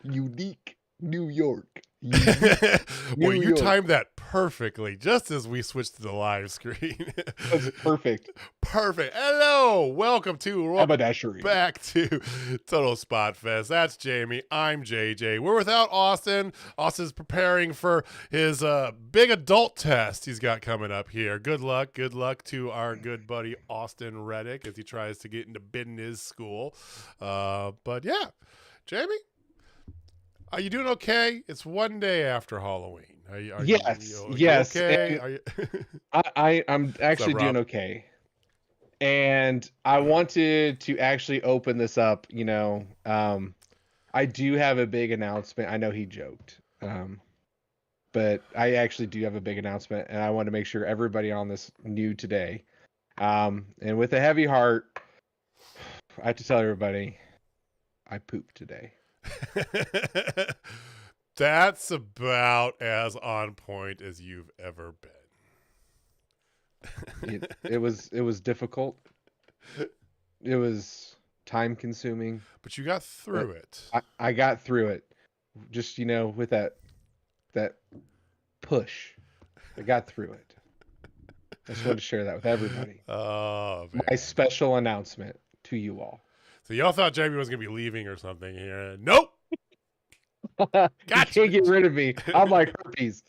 Unique New York. Unique Well, New you York. timed that perfectly just as we switch to the live screen. That's perfect. Perfect. Hello. Welcome Haberdashery. back to Total Spotfest. That's Jamie. I'm JJ. We're without Austin. Austin's preparing for his big adult test he's got coming up here. Good luck. Good luck to our good buddy Austin Reddick as he tries to get into business school. But yeah, Jamie, are you doing okay? It's one day after Halloween. Yes. You okay? Are you... I'm actually doing okay. And I wanted to actually open this up. I do have a big announcement. I know he joked. But I actually do have a big announcement, and I want to make sure everybody on this knew today. And with a heavy heart, I have to tell everybody, I pooped today. That's about as on point as you've ever been. It was difficult. It was time consuming. But you got through it. I got through it. Just, with that push. I got through it. I just wanted to share that with everybody. Oh, man. My special announcement to you all. So y'all thought Jamie was going to be leaving or something here. Nope. Gotcha. You can't get rid of me. I'm like herpes.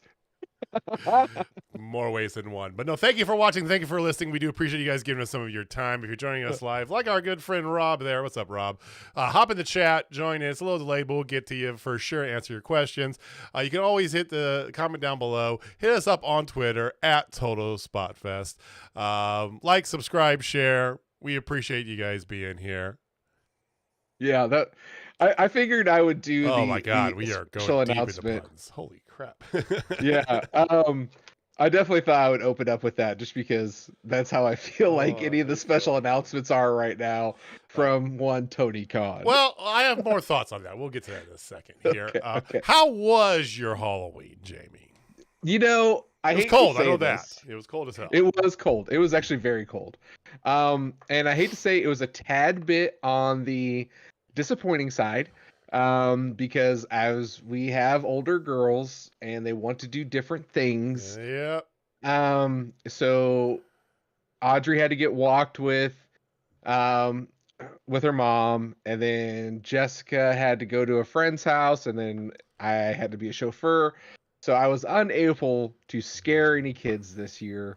More ways than one. But no, thank you for watching. Thank you for listening. We do appreciate you guys giving us some of your time. If you're joining us live, like our good friend Rob there. What's up, Rob? Hop in the chat. Join in. It's a little delayed, but we'll get to you for sure. Answer your questions. You can always hit the comment down below. Hit us up on Twitter at Total Spotfest. Like, subscribe, share. We appreciate you guys being here. Yeah, I figured I would do. Oh my God, we are going deep into puns. Holy crap! Yeah, I definitely thought I would open up with that just because that's how I feel like any of the special announcements are right now from one Tony Khan. Well, I have more thoughts on that. We'll get to that in a second here. Okay. How was your Halloween, Jamie? It was cold. I know that. It was cold as hell. It was cold. It was actually very cold. And I hate to say it was a tad bit on the disappointing side, because as we have older girls and they want to do different things. Yeah. So Audrey had to get walked with her mom, and then Jessica had to go to a friend's house, and then I had to be a chauffeur. So I was unable to scare any kids this year.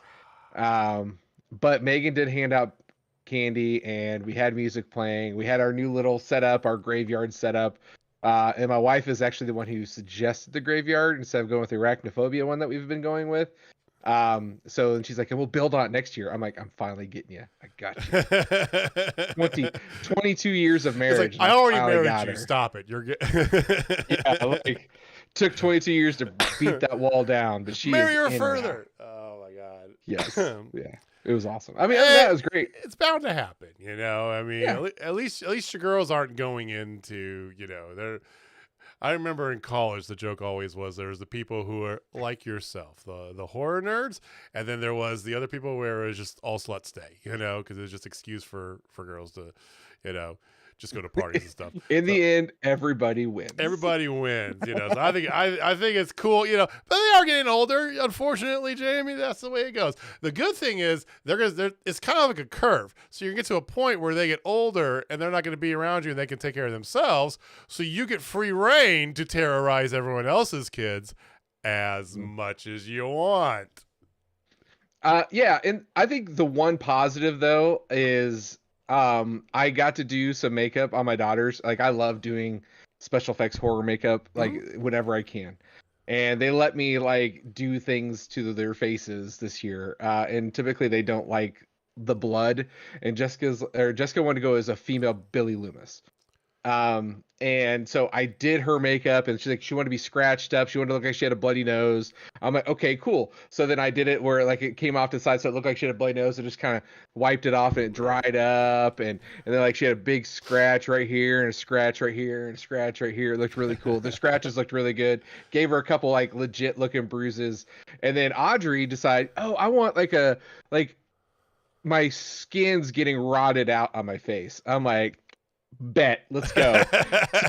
But Megan did hand out candy, and we had music playing. We had our new little setup, our graveyard setup. And my wife is actually the one who suggested the graveyard instead of going with the arachnophobia one that we've been going with. So she's like, we'll build on it next year. I'm like, I'm finally getting you. I got you. 22 years of marriage. Like, I already married you. Stop it. You're good. Yeah, took 22 years to beat that wall down, but she marry her further. Oh my God. Yes. Yeah. It was awesome. I mean, that was great. It's bound to happen, I mean, yeah. At least your girls aren't going into, they're. I remember in college, the joke always was there was the people who are like yourself, the horror nerds, and then there was the other people where it was just all sluts stay, because it was just excuse for girls to, just go to parties and stuff. In the end, everybody wins. Everybody wins, So I think it's cool, but they are getting older. Unfortunately, Jamie, that's the way it goes. The good thing is it's kind of like a curve. So you get to a point where they get older and they're not going to be around you and they can take care of themselves. So you get free reign to terrorize everyone else's kids as much as you want. Yeah, and I think the one positive though is. I got to do some makeup on my daughters. Like, I love doing special effects horror makeup, like whenever I can. And they let me do things to their faces this year. And typically they don't like the blood. And Jessica wanted to go as a female Billy Loomis. And so I did her makeup, and she wanted to be scratched up. She wanted to look like she had a bloody nose. I'm like, okay, cool. So then I did it where it came off to the side, so it looked like she had a bloody nose, and just kind of wiped it off, and it dried up. And then she had a big scratch right here, and a scratch right here, and a scratch right here. It looked really cool. The scratches looked really good. Gave her a couple legit looking bruises. And then Audrey decided, I want my skin's getting rotted out on my face. I'm like, Bet, let's go.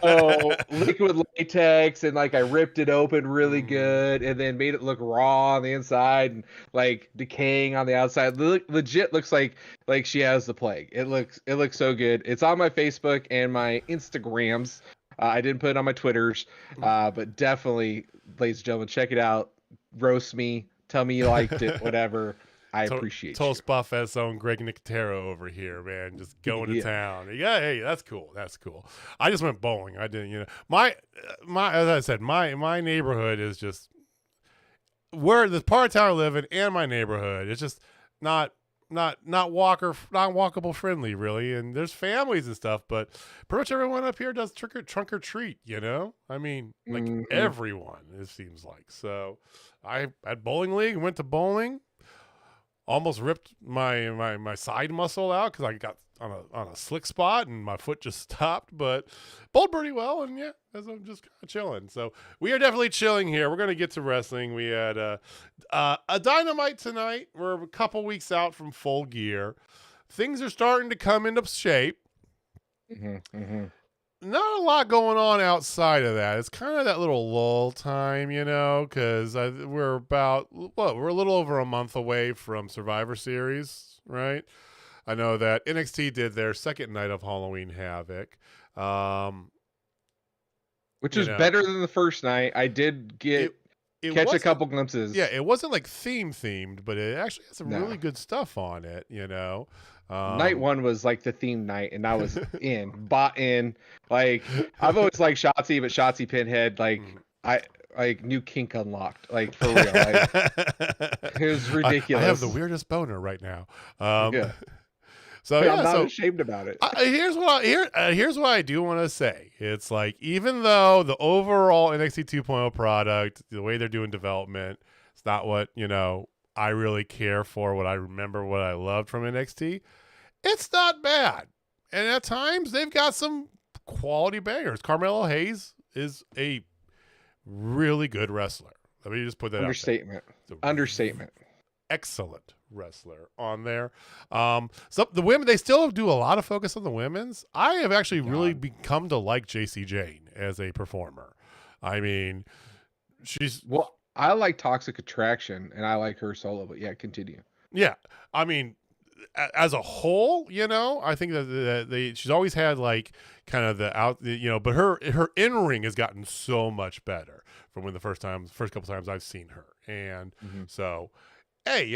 So liquid latex, and like I ripped it open really good, and then made it look raw on the inside and like decaying on the outside. Legit looks like she has the plague. It looks so good. It's on my Facebook and my Instagrams. I didn't put it on my Twitters, but definitely, ladies and gentlemen, check it out. Roast me, tell me you liked it, whatever. I appreciate Total you. Spotfest own Greg Nicotero over here, man, just going to Yeah. town. Yeah, hey, that's cool. That's cool. I just went bowling. I didn't, my as I said, my neighborhood is just where the part of town I live in, and my neighborhood. It's just not walkable friendly, really. And there's families and stuff, but pretty much everyone up here does trunk or treat. I mean, like everyone. It seems like. So, I at bowling league went to bowling. Almost ripped my side muscle out because I got on a slick spot and my foot just stopped, but bowled pretty well, and yeah, as I'm just kind of chilling. So we are definitely chilling here. We're gonna get to wrestling. We had a Dynamite tonight. We're a couple weeks out from Full Gear. Things are starting to come into shape. Not a lot going on outside of that. It's kind of that little lull time, because we're we're a little over a month away from Survivor Series, right? I know that NXT did their second night of Halloween Havoc. Which was better than the first night. I did catch a couple glimpses. Yeah, it wasn't like themed, but it actually had some really good stuff on it, Night one was like the theme night, and I was bought in. Like, I've always liked Shotzi, but Shotzi Pinhead, new kink unlocked, like, for real. Like, it was ridiculous. I have the weirdest boner right now. Yeah. So I'm not ashamed about it. Here's what I do want to say. It's like, even though the overall NXT 2.0 product, the way they're doing development, it's not what I really care for. What I remember, what I loved from NXT, it's not bad. And at times they've got some quality bangers. Carmelo Hayes is a really good wrestler. Let me just put that Understatement. Excellent wrestler on there. So the women, they still do a lot of focus on the women's. I have actually really become to like JC Jane as a performer. I mean, I like Toxic Attraction, and I like her solo, but yeah, continue. Yeah. I mean, as a whole, I think that she's always had like kind of but her in-ring has gotten so much better from when the first couple times I've seen her. And so, hey,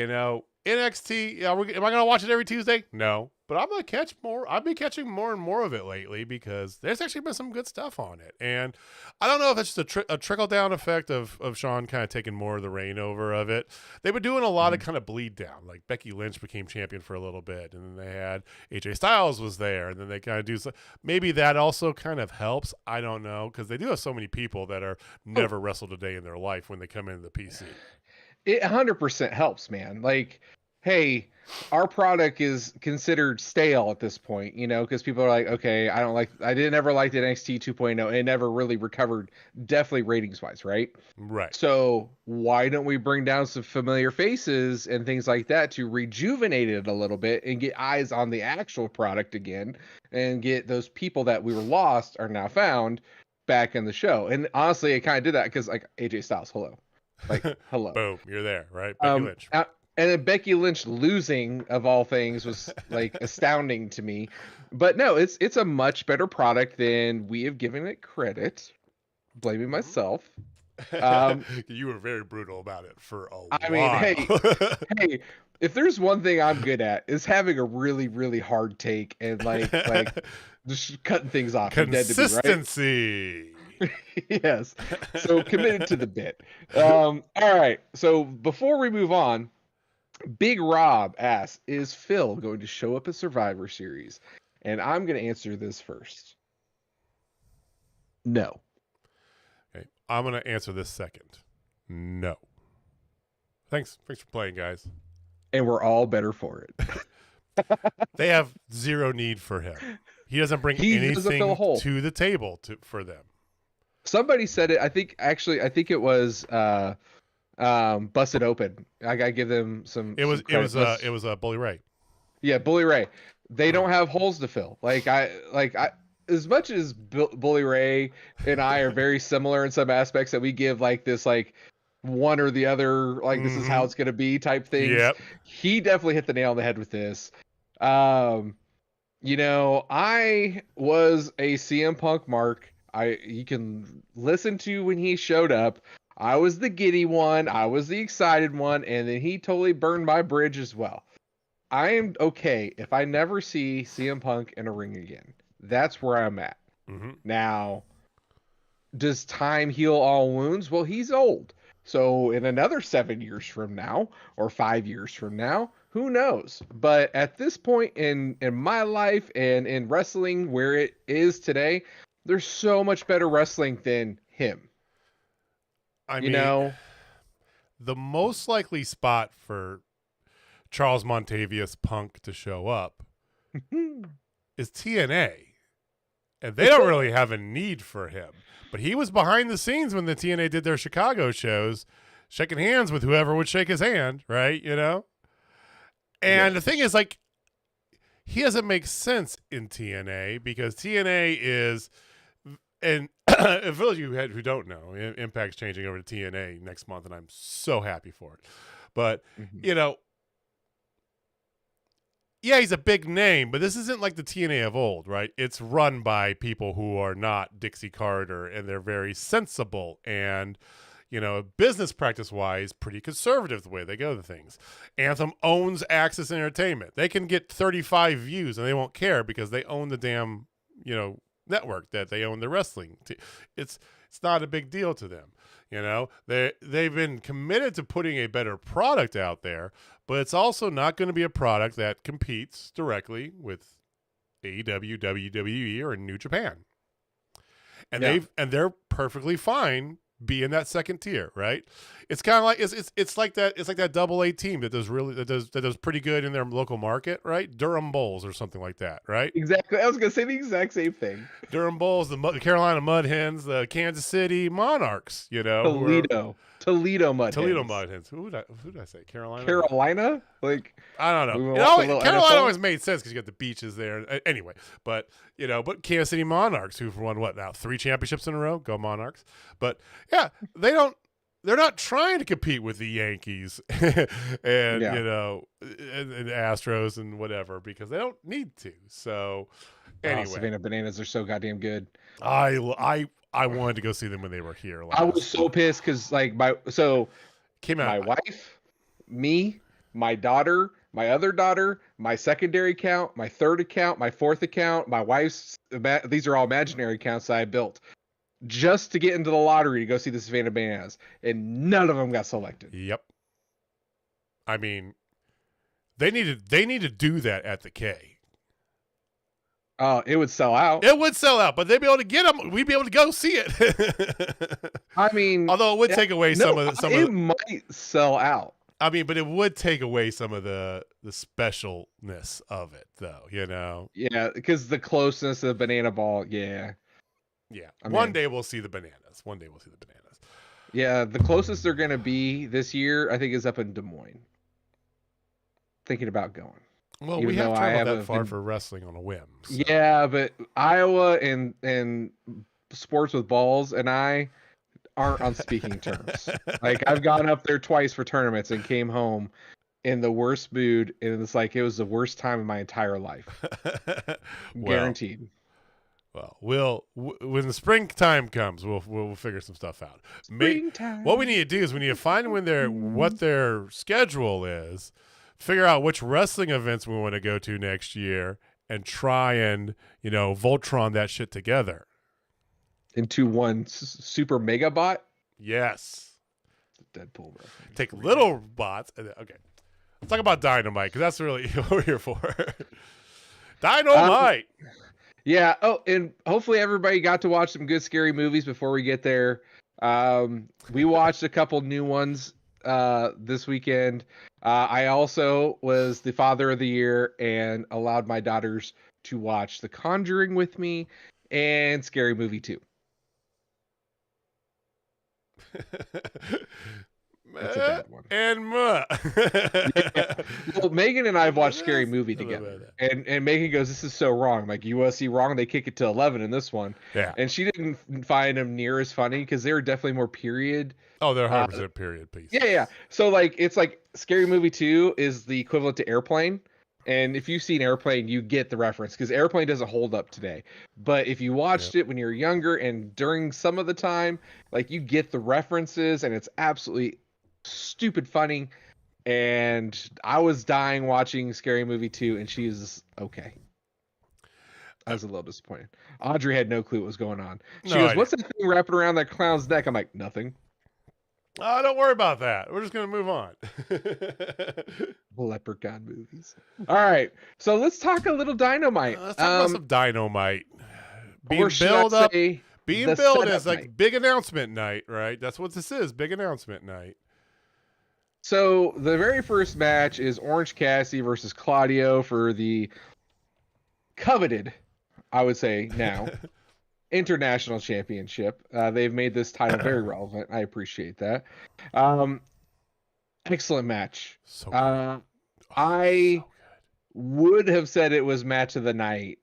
NXT, am I going to watch it every Tuesday? No. But I'm going to catch more. I've been catching more and more of it lately because there's actually been some good stuff on it. And I don't know if that's just a trickle-down effect of Sean kind of taking more of the reign over of it. They've been doing a lot of kind of bleed down. Like Becky Lynch became champion for a little bit, and then they had AJ Styles was there, and then they kind of do maybe that also kind of helps. I don't know, because they do have so many people that are never wrestled a day in their life when they come into the PC. It 100% helps, man. Like, hey, our product is considered stale at this point, because people are like, okay, I didn't ever like the NXT 2.0. It never really recovered, definitely ratings wise, right? Right. So why don't we bring down some familiar faces and things like that to rejuvenate it a little bit and get eyes on the actual product again, and get those people that we were lost are now found back in the show? And honestly, it kind of did that because, like, AJ Styles, hello. Boom, you're there, right? Becky Lynch. And then Becky Lynch losing, of all things, was like astounding to me. But no, it's a much better product than we have given it credit. Blaming myself. You were very brutal about it for a while. I mean, hey, if there's one thing I'm good at, is having a really, really hard take and like just cutting things off. Consistency. Yes. So committed to the bit. All right. So before we move on, Big Rob asks, is Phil going to show up at Survivor Series? And I'm going to answer this first. No. Okay. I'm going to answer this second. No. Thanks for playing, guys. And we're all better for it. They have zero need for him. He doesn't bring anything to the table for them. Somebody said it. I think it was Busted Open. I gotta give them some. It was Bully Ray. Yeah, Bully Ray. They don't have holes to fill. Like I as much as Bully Ray and I are very similar in some aspects, that we give like this like one or the other, like this is how it's gonna be type things. Yep. He definitely hit the nail on the head with this. You know, I was a CM Punk mark. You can listen to when he showed up. I was the giddy one, I was the excited one, and then he totally burned my bridge as well. I am okay if I never see CM Punk in a ring again. That's where I'm at. Mm-hmm. Now, does time heal all wounds? Well, he's old. So in another 7 years from now, or 5 years from now, who knows? But at this point in my life and in wrestling where it is today, there's so much better wrestling than him. I You mean, know? the most likely spot for Charles Montavious Punk to show up is TNA. And they don't really have a need for him. But he was behind the scenes when the TNA did their Chicago shows, shaking hands with whoever would shake his hand, right? You know? And the thing is, like, he doesn't make sense in TNA because TNA is, and for those of you who don't know, Impact's changing over to TNA next month, and I'm so happy for it. But, you know, yeah, he's a big name, but this isn't like the TNA of old, right? It's run by people who are not Dixie Carter, and they're very sensible and, you know, business practice-wise, pretty conservative the way they go to things. Anthem owns Access Entertainment. They can get 35 views, and they won't care because they own the damn, you know, network that they own the wrestling. It's not a big deal to them. You know, they've been committed to putting a better product out there, but it's also not going to be a product that competes directly with AEW, WWE, or New Japan. And they're perfectly fine being that second tier, right? It's kind of like it's like that double A team that does pretty good in their local market, right? Durham Bulls or something like that, right? Exactly. I was gonna say the exact same thing. Durham Bulls, the Carolina Mud Hens, the Kansas City Monarchs, you know, Toledo Mud Hens. Who did I say? Carolina? Like, I don't know. Carolina always made sense because you got the beaches there. Anyway, but Kansas City Monarchs, who've won what now 3 championships in a row? Go Monarchs! But yeah, they're not trying to compete with the Yankees and you know and Astros and whatever because they don't need to. So anyway, Savannah Bananas are so goddamn good. I wanted to go see them when they were here. I was so pissed because like my wife, me, my daughter, my other daughter, my secondary account, my third account, my fourth account, my wife's. These are all imaginary accounts that I built just to get into the lottery to go see the Savannah Bananas, and none of them got selected. Yep. I mean, they need to do that at the K. Oh, it would sell out. It would sell out, but they'd be able to get them. We'd be able to go see it. I mean, although it would take away it might sell out. I mean, but it would take away some of the specialness of it, though. You know. Yeah, because the closeness of Banana Ball. Yeah. Yeah. One day we'll see the bananas. Yeah, the closest they're gonna be this year, I think, is up in Des Moines. Thinking about going. Well, we have traveled that far for wrestling on a whim. So. Yeah, but Iowa and sports with balls and I aren't on speaking terms. Like, I've gone up there twice for tournaments and came home in the worst mood, and it's like it was the worst time of my entire life. Guaranteed. Well, when the springtime comes, we'll figure some stuff out. Springtime. What we need to do is we need to find what their schedule is. Figure out which wrestling events we want to go to next year and try and, Voltron that shit together. Into one super mega bot? Yes. Deadpool reference. Take little bots. Okay. Let's talk about Dynamite because that's really what we're here for. Dynamite! Yeah. Oh, and hopefully everybody got to watch some good scary movies before we get there. We watched a couple new ones this weekend. I also was the father of the year and allowed my daughters to watch The Conjuring with me and Scary Movie 2. That's a bad one. And muh. Yeah. Well, Megan and I have watched Scary Movie together, and Megan goes, "This is so wrong. Like you want to see wrong? They kick it to 11 in this one." Yeah. And she didn't find them near as funny because they were definitely more period. Oh, they're 100% period piece. Yeah. So like it's like Scary Movie 2 is the equivalent to Airplane. And if you've seen Airplane, you get the reference because Airplane doesn't hold up today. But if you watched it when you were younger and during some of the time, like you get the references and it's absolutely stupid funny. And I was dying watching Scary Movie 2 and she was okay. I was a little disappointed. Audrey had no clue what was going on. She goes, "What's that thing wrapping around that clown's neck?" I'm like, "Nothing." Oh, don't worry about that. We're just going to move on. Leprechaun movies. All right. So let's talk a little Dynamite. Let's talk about some Dynamite. Being built up. Being built as like big announcement night, right? That's what this is. Big announcement night. So the very first match is Orange Cassidy versus Claudio for the coveted, I would say now, international championship. They've made this title very relevant. I appreciate that. Excellent match. I would have said it was match of the night,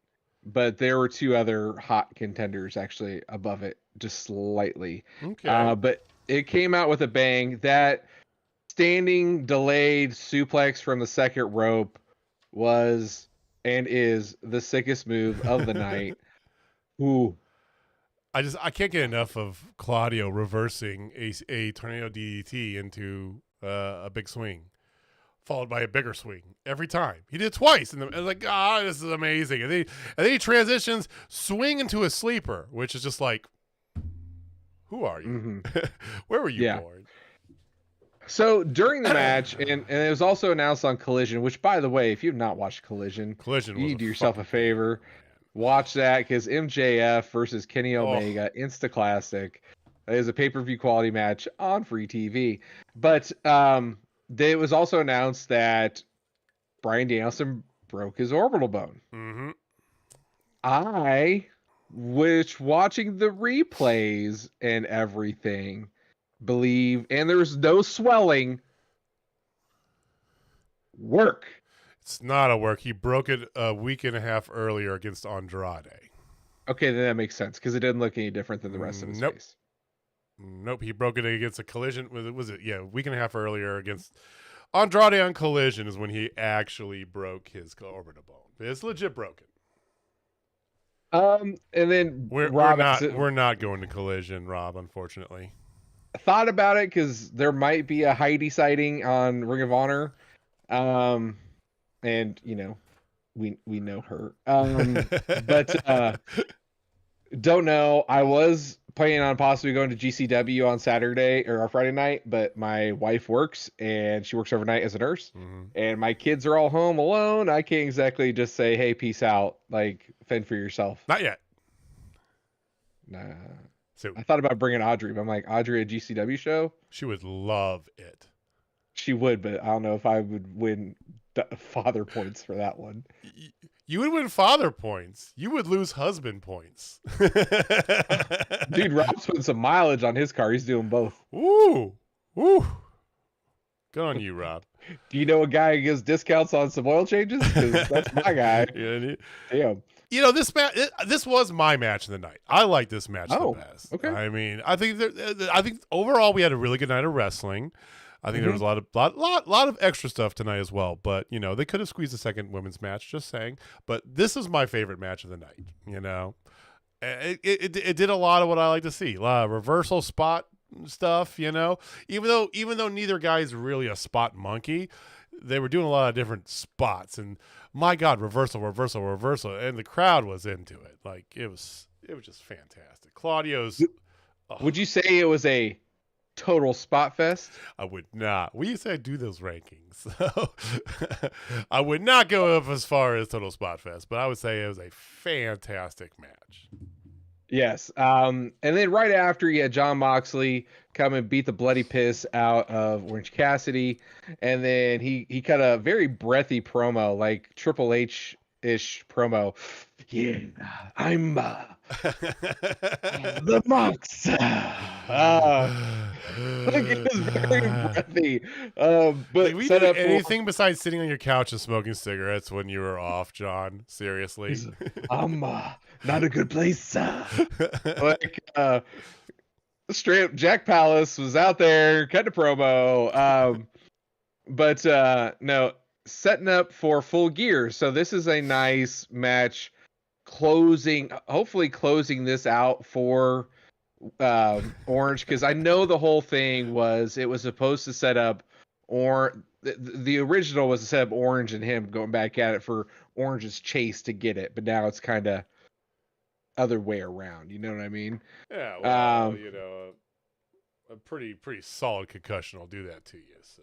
but there were two other hot contenders actually above it, just slightly. Okay. But it came out with a bang. That standing delayed suplex from the second rope was and is the sickest move of the night. Ooh. I can't get enough of Claudio reversing a tornado DDT into a big swing, followed by a bigger swing every time. He did it twice, and I was like, this is amazing. And then he transitions, swing into a sleeper, which is just like, who are you? Mm-hmm. Where were you born? So during the match, and it was also announced on Collision, which, by the way, if you've not watched Collision you need to do yourself a favor. Watch that because MJF versus Kenny Omega, Insta Classic. It is a pay-per-view quality match on free TV. But it was also announced that Bryan Danielson broke his orbital bone. Mm-hmm. I, which watching the replays and everything, believe, and there was no swelling, work. It's not a work. He broke it a week and a half earlier against Andrade. Okay, then that makes sense because it didn't look any different than the rest of his face. Nope, he broke it against a Collision. Was it? Yeah, a week and a half earlier against Andrade on Collision is when he actually broke his orbital bone. It's legit broken. And then we're not going to Collision, Rob. Unfortunately, thought about it because there might be a Heidi sighting on Ring of Honor. And you know, we know her. But don't know. I was planning on possibly going to GCW on Saturday or Friday night, but my wife works and she works overnight as a nurse, and my kids are all home alone. I can't exactly just say, "Hey, peace out." Like, fend for yourself. Not yet. Nah. So I thought about bringing Audrey, but I'm like, Audrey, a GCW show? She would love it. She would, but I don't know if I would win father points for that one. You would win father points. You would lose husband points. Dude, Rob's putting some mileage on his car. He's doing both. Ooh. Good on you, Rob. Do you know a guy who gives discounts on some oil changes? Because that's my guy. Damn. You know, this was my match of the night. I like this match the best. Okay. I mean, I think overall we had a really good night of wrestling. I think there was a lot of extra stuff tonight as well. But, you know, they could have squeezed a second women's match, just saying. But this is my favorite match of the night, you know. It did a lot of what I like to see. A lot of reversal spot stuff, you know. Even though neither guy is really a spot monkey, they were doing a lot of different spots. And, my God, reversal. And the crowd was into it. Like, it was just fantastic. Claudio's... Would you say it was a total spot fest? I would not. We used to do those rankings. So I would not go up as far as total spot fest, but I would say it was a fantastic match. Yes. And then right after, you had Jon Moxley come and beat the bloody piss out of Orange Cassidy. And then he cut a very breathy promo, like Triple H-ish promo. Yeah, I'm the Mox. Like it was very breathy. Like, But we set do up for anything besides sitting on your couch and smoking cigarettes when you were off, John. Seriously. I'm not a good place. Like straight up Jack Palace was out there cutting a promo. But no, setting up for Full Gear. So this is a nice match hopefully closing this out for Orange, because I know the whole thing was it was supposed to set up the original was to set up Orange and him going back at it for Orange's chase to get it, but now it's kind of other way around. You know what I mean? Yeah, well, you know, a pretty solid concussion will do that to you. So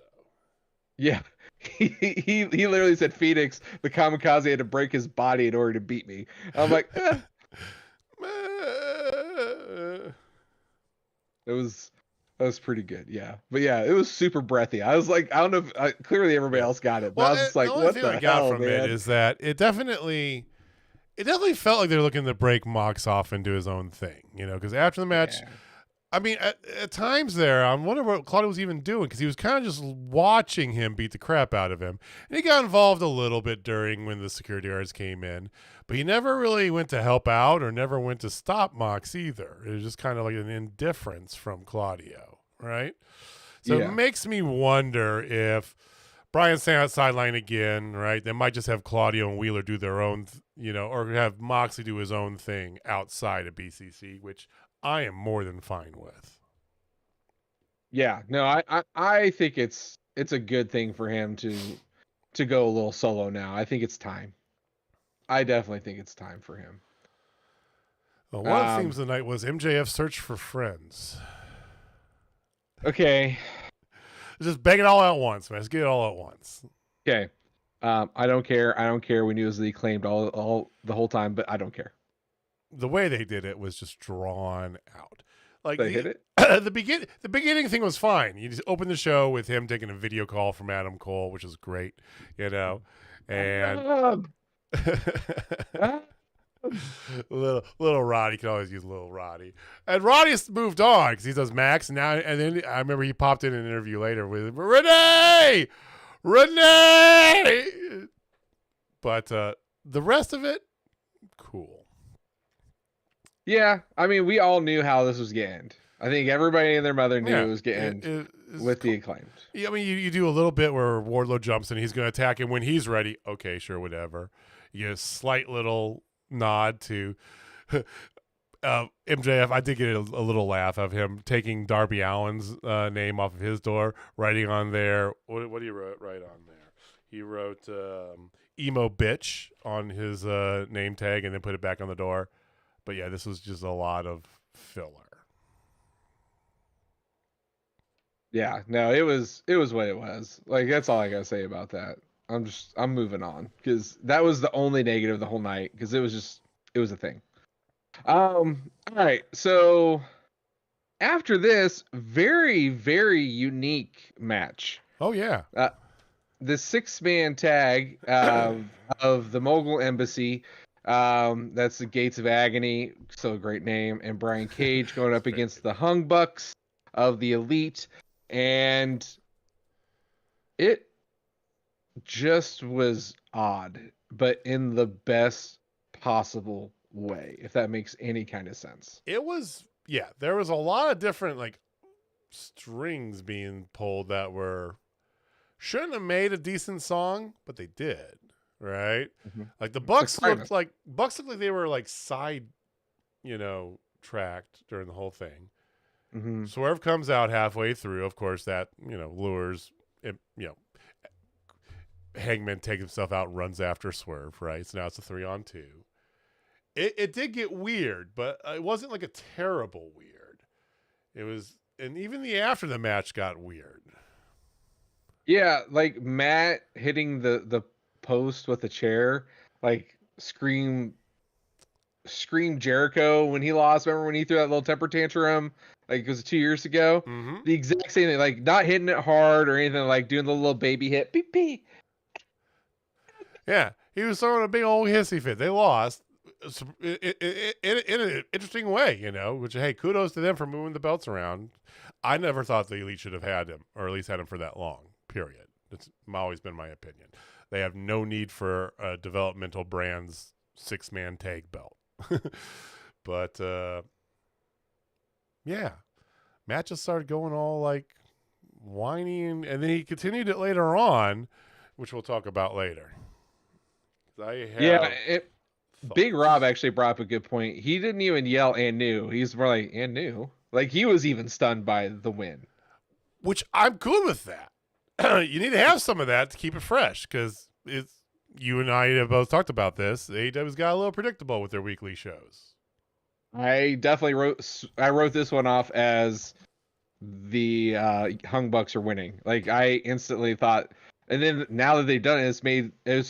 Yeah, he literally said Phoenix, the kamikaze, had to break his body in order to beat me. I'm like, That was pretty good, yeah. But yeah, it was super breathy. I was like, I don't know if clearly everybody else got it, but I was just like, the only what thing the I got hell, from man? it is that it definitely felt like they were looking to break Mox off and do his own thing, you know, because after the match, Yeah. I mean, at times there, I'm wondering what Claudio was even doing, because he was kind of just watching him beat the crap out of him. And he got involved a little bit during when the security guards came in, but he never really went to help out or never went to stop Mox either. It was just kind of like an indifference from Claudio, right? So Yeah. it makes me wonder if Brian's staying out sideline again, right? They might just have Claudio and Wheeler do their own, or have Moxley do his own thing outside of BCC, which I am more than fine with. Yeah, no, I think it's a good thing for him to go a little solo now. I think it's time. I definitely think it's time for him. Well, one of the themes of the night was MJF's search for friends. Okay. Just bang it all at once, man. Let's get it all at once. Okay. I don't care. I don't care. We knew it was the Acclaimed all the whole time, but I don't care. The way they did it was just drawn out. Like They hit it. the beginning thing was fine. You just open the show with him taking a video call from Adam Cole, which is great, you know, and little Roddy can always use little Roddy, and Roddy's moved on because he does Max now. And then I remember he popped in an interview later with Renee, but the rest of it, cool. Yeah, I mean, we all knew how this was getting. I think everybody and their mother knew it was getting with the Acclaimed. Yeah, I mean, you do a little bit where Wardlow jumps in, he's going to attack him when he's ready. Okay, sure, whatever. You get a slight little nod to MJF. I did get a little laugh of him taking Darby Allin's name off of his door, writing on there. What did he write on there? He wrote emo bitch on his name tag and then put it back on the door. But yeah, this was just a lot of filler. Yeah, no, it was what it was. Like, that's all I gotta say about that. I'm moving on because that was the only negative the whole night, because it was a thing. All right, so after this very, very unique match. Oh yeah. The 6-man tag of the Mogul Embassy. That's the Gates of Agony, so great name, and Brian Cage going up against the Hung Bucks of the Elite, and it just was odd, but in the best possible way, if that makes any kind of sense. It was, yeah, there was a lot of different like strings being pulled that shouldn't have made a decent song, but they did. Right? Mm-hmm. Like the Bucks looked like they were like side, tracked during the whole thing. Mm-hmm. Swerve comes out halfway through. Of course, that, lures, Hangman takes himself out and runs after Swerve, right? So now it's a 3-on-2. It did get weird, but it wasn't like a terrible weird. It was, and even after the match got weird. Yeah, like Matt hitting the post with a chair, like scream Jericho when he lost. Remember when he threw that little temper tantrum, like it was 2 years ago? Mm-hmm. The exact same thing, like not hitting it hard or anything, like doing the little baby hit, beep beep. Yeah, he was throwing a big old hissy fit. They lost in an interesting way, which, hey, kudos to them for moving the belts around. I never thought the Elite should have had him, or at least had him for that long, period. It's always been my opinion. They have no need for a developmental brand's 6-man tag belt. But, yeah. Matt just started going all, like, whiny, and then he continued it later on, which we'll talk about later. Big Rob actually brought up a good point. He didn't even yell and knew. He's more like, and knew. Like, he was even stunned by the win. Which I'm good with that. You need to have some of that to keep it fresh, because you and I have both talked about this. AEW's got a little predictable with their weekly shows. I definitely wrote this one off as the Hung Bucks are winning. Like, I instantly thought, and then now that they've done it, it's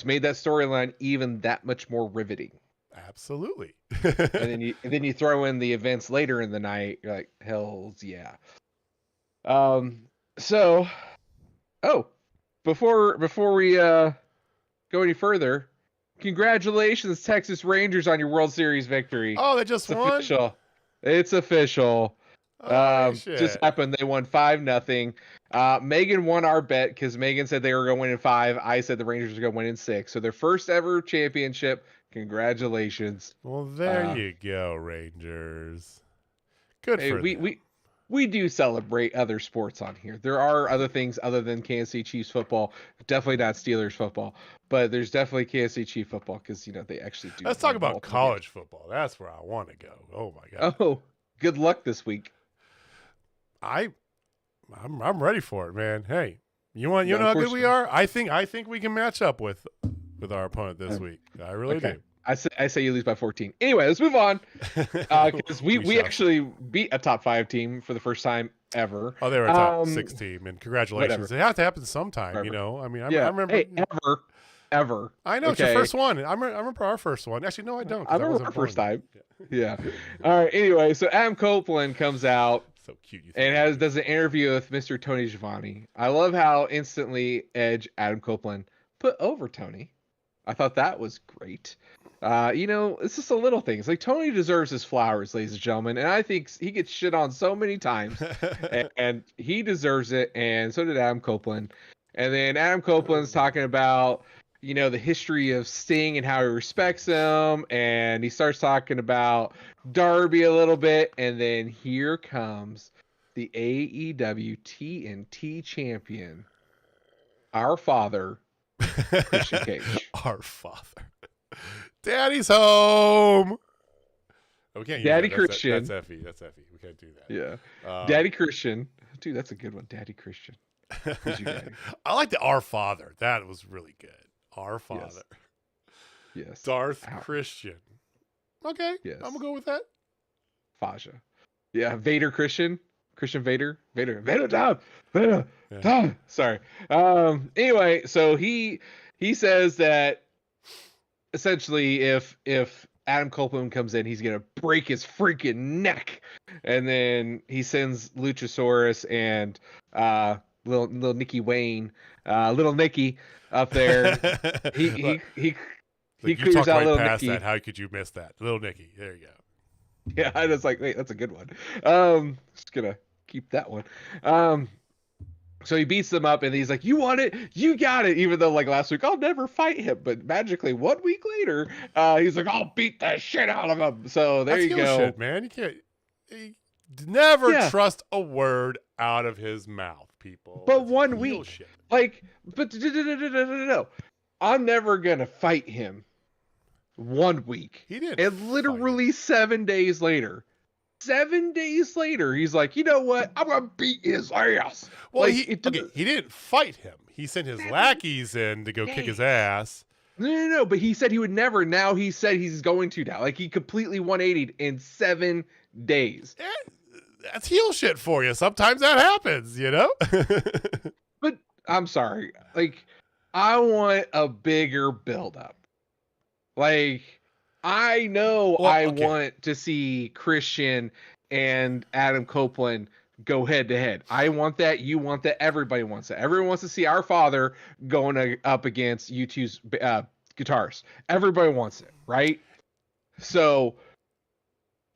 made that storyline even that much more riveting. Absolutely. and then you throw in the events later in the night, you're like, hells yeah. So, before we go any further, congratulations, Texas Rangers, on your World Series victory. Oh, they just won? Official. It's official. Just happened. They won 5-0. Megan won our bet because Megan said they were going to win in 5. I said the Rangers were going to win in 6. So their first ever championship. Congratulations. Well, there you go, Rangers. Good for them. We do celebrate other sports on here. There are other things other than Kansas City Chiefs football. Definitely not Steelers football, but there's definitely Kansas City Chiefs football because they actually do. Let's talk about college football. That's where I want to go. Oh my god. Oh, good luck this week. I'm ready for it, man. Hey, you know how good we are? I think we can match up with our opponent this week. I really do. I say you lose by 14. Anyway, let's move on. Because we actually beat a top 5 team for the first time ever. Oh, they were a top 6 team, and congratulations. Whatever. It has to happen sometime, I mean, I remember. Hey, ever. I know, it's your first one. I remember our first one. Actually, no, I don't. I remember our first time. Yeah. All right, anyway, so Adam Copeland comes out. So cute. And does an interview with Mr. Tony Schiavone. I love how instantly Edge, Adam Copeland, put over Tony. I thought that was great. It's just a little thing. It's like Tony deserves his flowers, ladies and gentlemen. And I think he gets shit on so many times. and he deserves it. And so did Adam Copeland. And then Adam Copeland's talking about, the history of Sting and how he respects him. And he starts talking about Darby a little bit. And then here comes the AEW TNT champion, our father, Christian Cage. Our father. Daddy's home. We can't use Daddy that. Christian. That's Effie. We can't do that. Yeah. Daddy Christian. Dude, that's a good one. Daddy Christian. Who's your daddy? I like the Our Father. That was really good. Our Father. Yes. Darth Christian. Okay. Yes. I'm going to go with that. Faja. Yeah. Vader Christian. Christian Vader. Vader Dom. Vader Dom. Sorry. Anyway, so he says that essentially if Adam Copeland comes in, he's gonna break his freaking neck. And then he sends Luchasaurus and little Nicky Wayne, little Nicky up there. He clears out little Nicky. That. How could you miss that? Little Nicky. There you go. Yeah, I was like, wait, that's a good one. Just gonna keep that one. So he beats them up and he's like, you want it? You got it. Even though like last week, I'll never fight him. But magically 1 week later, he's like, I'll beat the shit out of him. So there you go. Shit, man. You never trust a word out of his mouth, people. But 1 week. Shit. No. I'm never going to fight him 1 week. He did. And literally 7 days later. 7 days later, he's like, you know what? I'm going to beat his ass. Well, he didn't fight him. He sent his lackeys in to go kick his ass. No. But he said he would never. Now he said he's going to now. Like, he completely 180'd in 7 days. That's heel shit for you. Sometimes that happens, But I'm sorry. Like, I want a bigger buildup. Like, I know want to see Christian and Adam Copeland go head to head. I want that. You want that. Everybody wants that. Everyone wants to see our father going up against U2's guitars. Everybody wants it, right? So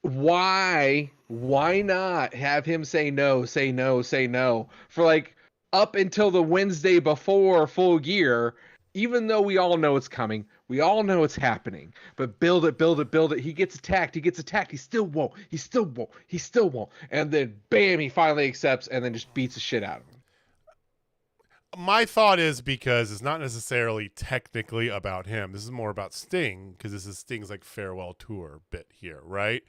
why not have him say no for like up until the Wednesday before Full Gear, even though we all know it's coming, we all know it's happening, but build it. He gets attacked, he still won't, and then bam, he finally accepts and then just beats the shit out of him. My thought is because it's not necessarily technically about him. This is more about Sting, because this is Sting's like farewell tour bit here, right?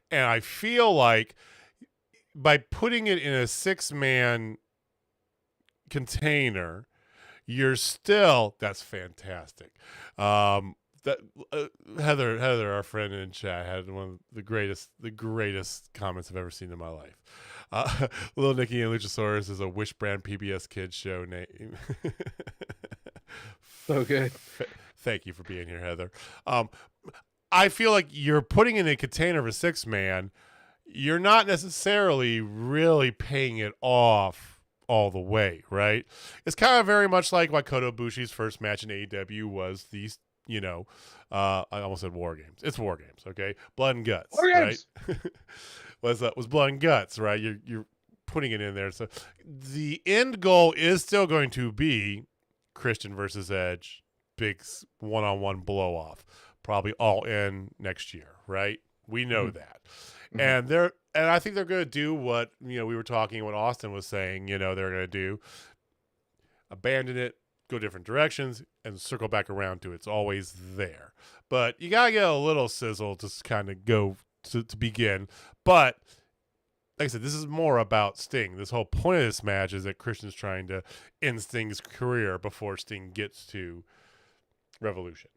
And I feel like by putting it in a 6-man container, you're still, that's fantastic. That Heather, our friend in chat, had one of the greatest comments I've ever seen in my life. Little Nicky and Luchasaurus is a Wish brand PBS Kids show name. So good. Thank you for being here, Heather. I feel like you're putting in a container of a 6-man. You're not necessarily really paying it off all the way, right? It's kind of very much like what Kota Ibushi's first match in AEW was these, I almost said War Games. It's War Games, okay? Blood and Guts, War right? Games. was Blood and Guts, right? You're putting it in there. So the end goal is still going to be Christian versus Edge, big one-on-one blow-off, probably All In next year, right? We know that. Mm-hmm. And I think they're going to do what, we were talking, what Austin was saying, they're going to do. Abandon it, go different directions, and circle back around to it. It's always there. But you got to get a little sizzle to kind of go to begin. But like I said, this is more about Sting. This whole point of this match is that Christian's trying to end Sting's career before Sting gets to Revolution.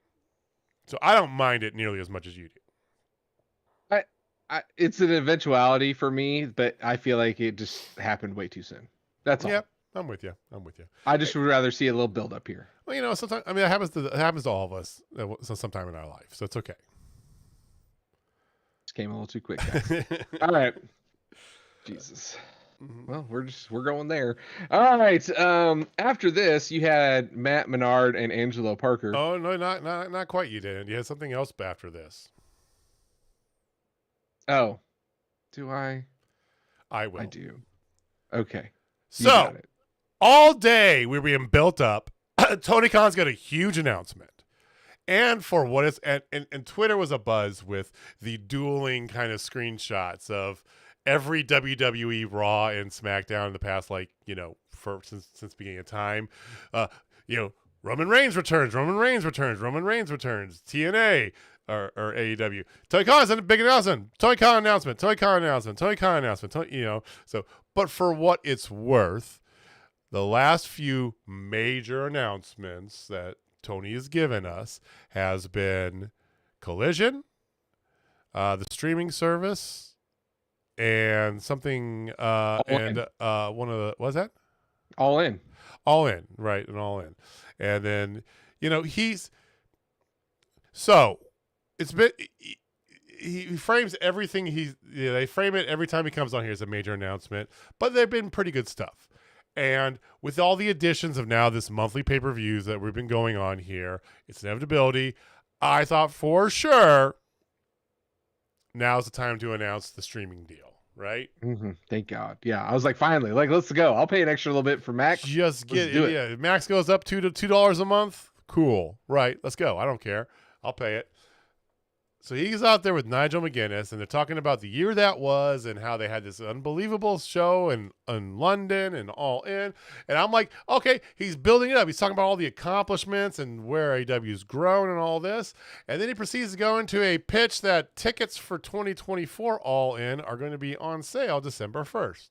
So I don't mind it nearly as much as you do. It's an eventuality for me, but I feel like it just happened way too soon. That's all. Yep, I'm with you. I just would rather see a little build up here. Well, sometimes it happens to all of us sometime in our life, so it's okay. Just came a little too quick, guys. All right. Jesus. Well, we're going there. All right. After this, you had Matt Menard and Angelo Parker. Oh no, not quite. You didn't. You had something else after this. Oh, do I? I will. I do. Okay. So all day we're being built up. Tony Khan's got a huge announcement. And for what it's and Twitter was abuzz with the dueling kind of screenshots of every WWE Raw and SmackDown in the past, since beginning of time. Roman Reigns returns. TNA or AEW. Tony Khan's a big announcement. Tony Khan announcement. So, but for what it's worth, the last few major announcements that Tony has given us has been Collision, the streaming service, and something, one of the, what's that? All In, right, and All In. And then, it's been, he frames everything they frame it every time he comes on here as a major announcement, but they've been pretty good stuff. And with all the additions of now this monthly pay-per-views that we've been going on here, it's inevitability. I thought for sure now's the time to announce the streaming deal, right? Mm-hmm. Thank God. Yeah, I was like, finally, let's go. I'll pay an extra little bit for Max. Just get it. Yeah, Max goes up $2 a month. Cool, right? Let's go. I don't care. I'll pay it. So he's out there with Nigel McGuinness, and they're talking about the year that was and how they had this unbelievable show in London and All In. And I'm like, okay, he's building it up. He's talking about all the accomplishments and where AEW's grown and all this. And then he proceeds to go into a pitch that tickets for 2024 All In are going to be on sale December 1st.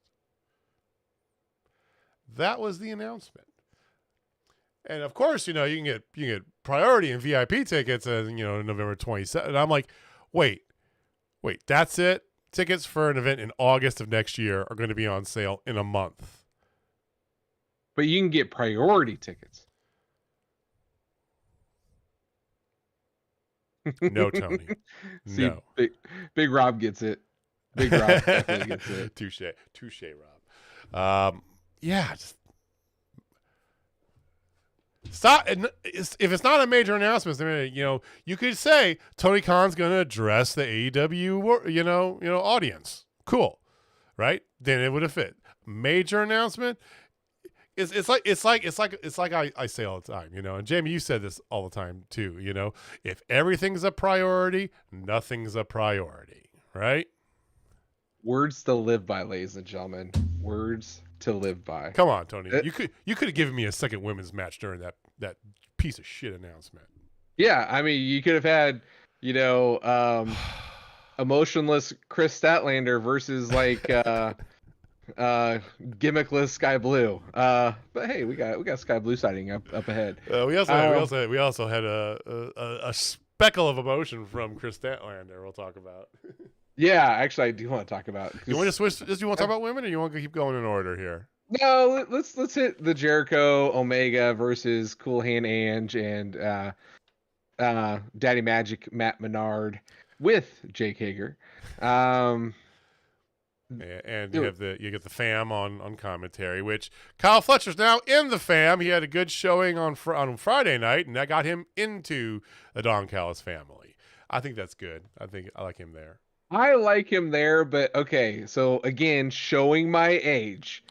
That was the announcement. And of course, you can get priority and VIP tickets as November 27th. And I'm like, wait, that's it? Tickets for an event in August of next year are going to be on sale in a month. But you can get priority tickets. No, Tony. See, no. Big Rob gets it. Big Rob definitely gets it. Touche, Rob. Yeah, just Stop. If it's not a major announcement, then, you could say Tony Khan's going to address the AEW, audience. Cool, right? Then it would have fit. Major announcement. It's like I say all the time, and Jamie, you said this all the time too. If everything's a priority, nothing's a priority, right? Words to live by, ladies and gentlemen. Words to live by. Come on, Tony. You could have given me a second women's match during that piece of shit announcement. Yeah, I mean, you could have had, emotionless Chris Statlander versus like gimmickless Sky Blue. But hey, we got Sky Blue sighting up ahead. We also had a speckle of emotion from Chris Statlander. We'll talk about. Yeah, actually, I do want to talk about. You want to switch? Do you want to talk about women, or you want to keep going in order here? No, let's hit the Jericho Omega versus Cool Hand Ange and Daddy Magic Matt Menard with Jake Hager. And you get the fam on commentary, which Kyle Fletcher's now in the fam. He had a good showing on Friday night, and that got him into the Don Callis family. I think that's good. I like him there. I like him there, but okay. So again, showing my age,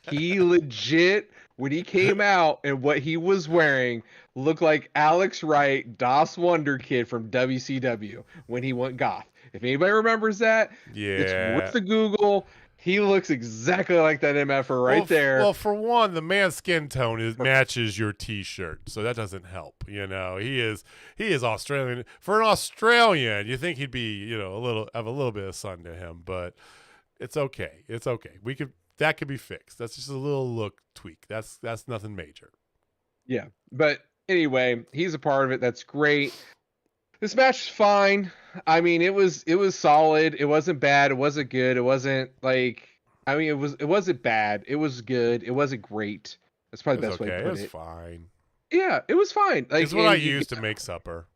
he legit, when he came out and what he was wearing, looked like Alex Wright, Das Wonder Kid from WCW when he went goth. If anybody remembers that, it's worth the Google. He looks exactly like that MFer there. Well, for one, the man's skin tone matches your T-shirt, so that doesn't help. He is Australian. For an Australian, you think he'd be have a little bit of sun to him, but it's okay. It's okay. That could be fixed. That's just a little look tweak. That's nothing major. Yeah, but anyway, he's a part of it. That's great. This match is fine. I mean, it was solid. It wasn't bad. It wasn't good. It wasn't like, I mean, it wasn't bad. It was good. It wasn't great. That's probably the best way to put it. It was fine. Yeah, it was fine. Like, it's what I used to make supper.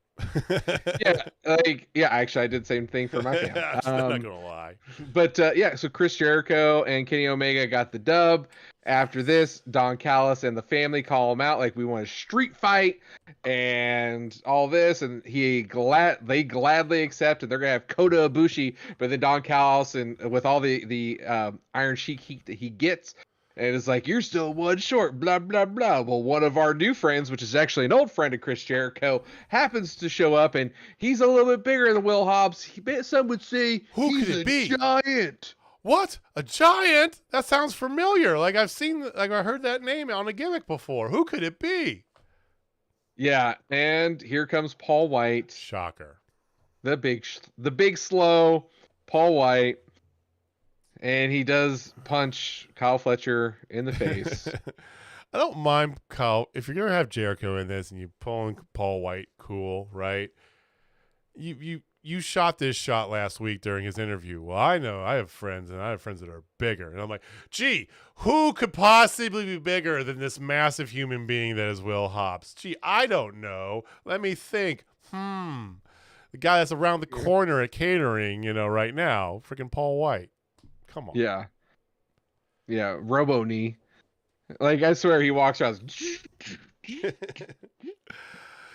Actually, I did the same thing for my family. I'm not gonna lie. But so Chris Jericho and Kenny Omega got the dub. After this, Don Callis and the family call him out like, we want a street fight and all this, and they gladly accept, and they're gonna have Kota Ibushi. But then Don Callis, and with all the Iron Sheik heat that he gets, and it's like, you're still one short, blah, blah, blah. Well, one of our new friends, which is actually an old friend of Chris Jericho, happens to show up, and he's a little bit bigger than Will Hobbs. Some would say he's a giant. What? A giant? That sounds familiar. Like I heard that name on a gimmick before. Who could it be? Yeah, and here comes Paul White. Shocker. The big slow Paul White. And he does punch Kyle Fletcher in the face. I don't mind Kyle. If you're going to have Jericho in this and you pull Paul White, cool, right? You shot this shot last week during his interview. Well, I know I have friends, and I have friends that are bigger. And I'm like, gee, who could possibly be bigger than this massive human being that is Will Hobbs? Gee, I don't know. Let me think. The guy that's around the corner at catering, right now, freaking Paul White. Come on. Yeah. Robo knee. Like, I swear he walks around.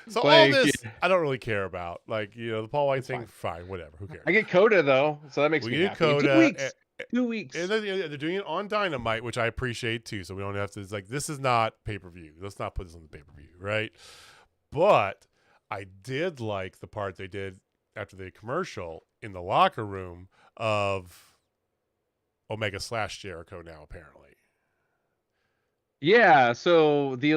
So all this, I don't really care about. Like, the Paul White thing, fine, whatever. Who cares? I get Coda, though, so that makes me happy. Coda, 2 weeks. And they're doing it on Dynamite, which I appreciate, too. So we don't have to, it's like, this is not pay-per-view. Let's not put this on the pay-per-view, right? But I did like the part they did after the commercial in the locker room of Omega / Jericho now, apparently. Yeah, so the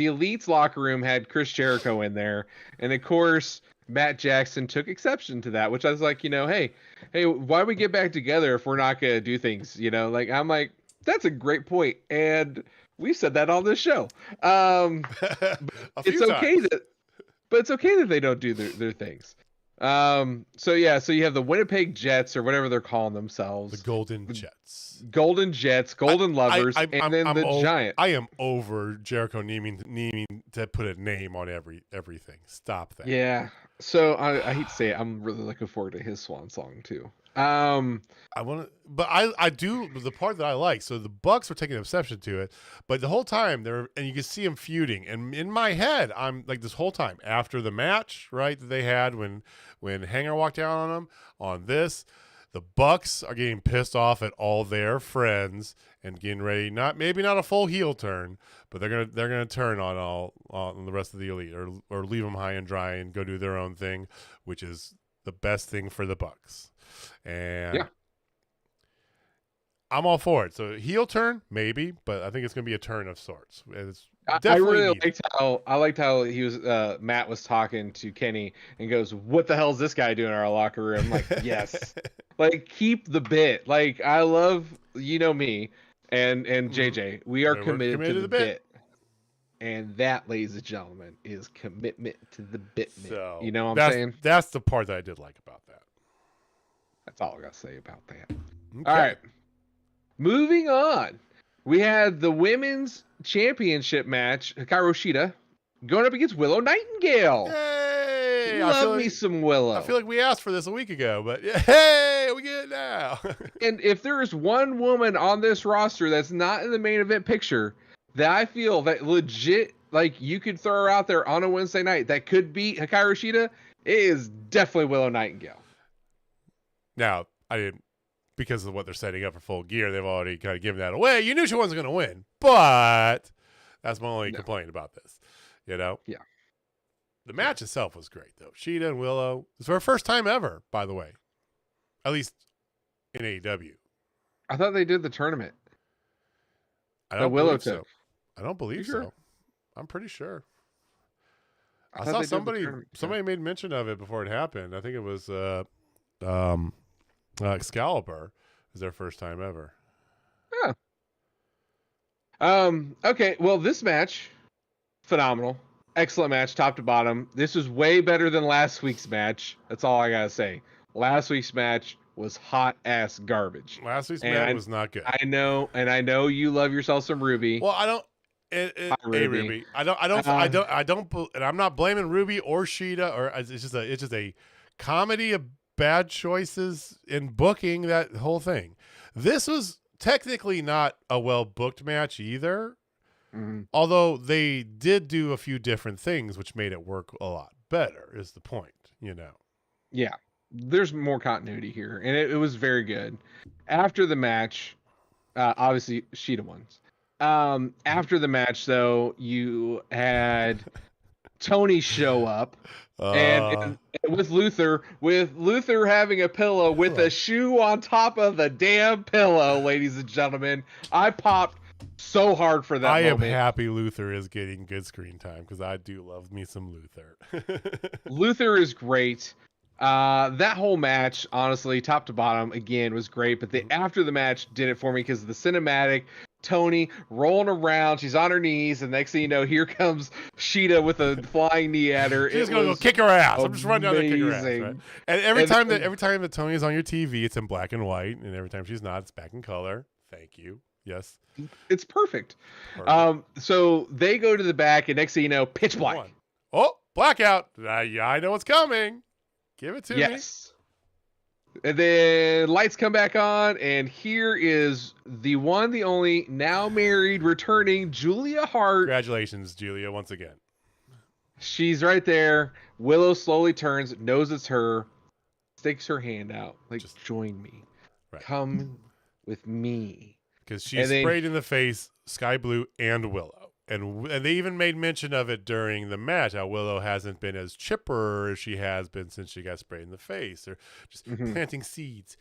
Elite's locker room had Chris Jericho in there, and of course Matt Jackson took exception to that, which I was like, hey, why we get back together if we're not gonna do things, Like, I'm like, that's a great point, and we said that on this show. It's okay that they don't do their things. So you have the Winnipeg Jets, or whatever they're calling themselves, the Golden Jets, Golden Lovers, and then the Giant. I am over Jericho needing to put a name on everything. Stop that. Yeah. So I hate to say it, I'm really looking forward to his swan song too. I want to, but I do the part that I like. So the Bucks were taking exception to it, but the whole time and you can see them feuding. And in my head, I'm like this whole time after the match, right, that they had when Hanger walked down on them on this, the Bucks are getting pissed off at all their friends and getting ready, maybe not a full heel turn, but they're gonna turn on the rest of the Elite or leave them high and dry and go do their own thing, which is the best thing for the Bucks. And yeah. I'm all for it. So heel turn, maybe, but I think it's going to be a turn of sorts. It's I really liked how he was Matt was talking to Kenny and goes, "What the hell is this guy doing in our locker room?" I'm like, yes, like keep the bit. Like I love me and JJ. We are committed to the bit. And that, ladies and gentlemen, is commitment to the bit. So you know what I'm saying? That's the part that I did like about that. That's all I got to say about that. Okay. All right. Moving on. We had the women's championship match, Hikaru Shida, going up against Willow Nightingale. Yay! Love me some Willow. I feel like we asked for this a week ago, but hey, we get it now. And if there is one woman on this roster that's not in the main event picture that I feel that legit, like you could throw her out there on a Wednesday night that could beat Hikaru Shida, it is definitely Willow Nightingale. Now, I didn't, because of what they're setting up for Full Gear, they've already kind of given that away. You knew she wasn't going to win, but that's my only complaint about this. Yeah. The match itself was great, though. Shida and Willow. It's her first time ever, by the way. At least in AEW. I thought they did the tournament. I don't Willow believe so. I don't believe sure? so. I'm pretty sure. I saw somebody made mention of it before it happened. I think it was Excalibur is their first time ever. Yeah. Okay. Well, this match, phenomenal, excellent match, top to bottom. This was way better than last week's match. That's all I gotta say. Last week's match was hot ass garbage. Last week's match was not good. I know you love yourself some Ruby. Well, I don't. Ruby. I don't, and I'm not blaming Ruby or Shida, or it's just a comedy of bad choices in booking that whole thing. This was technically not a well booked match either, although they did do a few different things which made it work a lot better. Is the point, Yeah, there's more continuity here, and it was very good. After the match, obviously Shida won. After the match, though, you had Tony show up and with Luther having a pillow with a shoe on top of the damn pillow, ladies and gentlemen. I popped so hard for that moment. I am happy Luther is getting good screen time because I do love me some Luther. Luther is great. That whole match, honestly, top to bottom, again, was great. But after the match did it for me because the cinematic, Tony rolling around, she's on her knees, and next thing you know, here comes Shida with a flying knee at her. She's gonna go kick her ass. I'm just running down there and kick her ass. Right? And every time that Tony's on your TV, it's in black and white, and every time she's not, it's back in color. Thank you. Yes, it's perfect. So they go to the back, and next thing you know, pitch black. Oh, blackout! I know what's coming. Give it to me. Yes. And then lights come back on, and here is the one, the only, now married, returning Julia Hart. Congratulations, Julia, once again. She's right there. Willow slowly turns, knows it's her, sticks her hand out, like, just join me. Right. Come with me. Because she's sprayed in the face, Sky Blue and Willow. And they even made mention of it during the match, how Willow hasn't been as chipper as she has been since she got sprayed in the face. They're just planting seeds.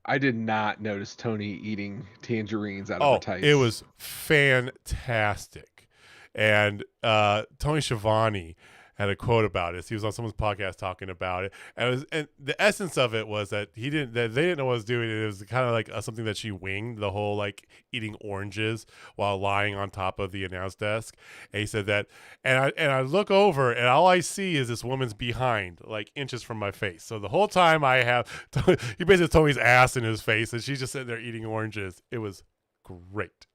I did not notice Tony eating tangerines out of her tights. It was fantastic. And Tony Schiavone had a quote about it. He was on someone's podcast talking about it, and the essence of it was that they didn't know what I was doing. It was kind of like something that she winged, the whole like eating oranges while lying on top of the announce desk. And he said that, and I look over and all I see is this woman's behind, like inches from my face. So the whole time he basically Tony's ass in his face, and she's just sitting there eating oranges. It was great.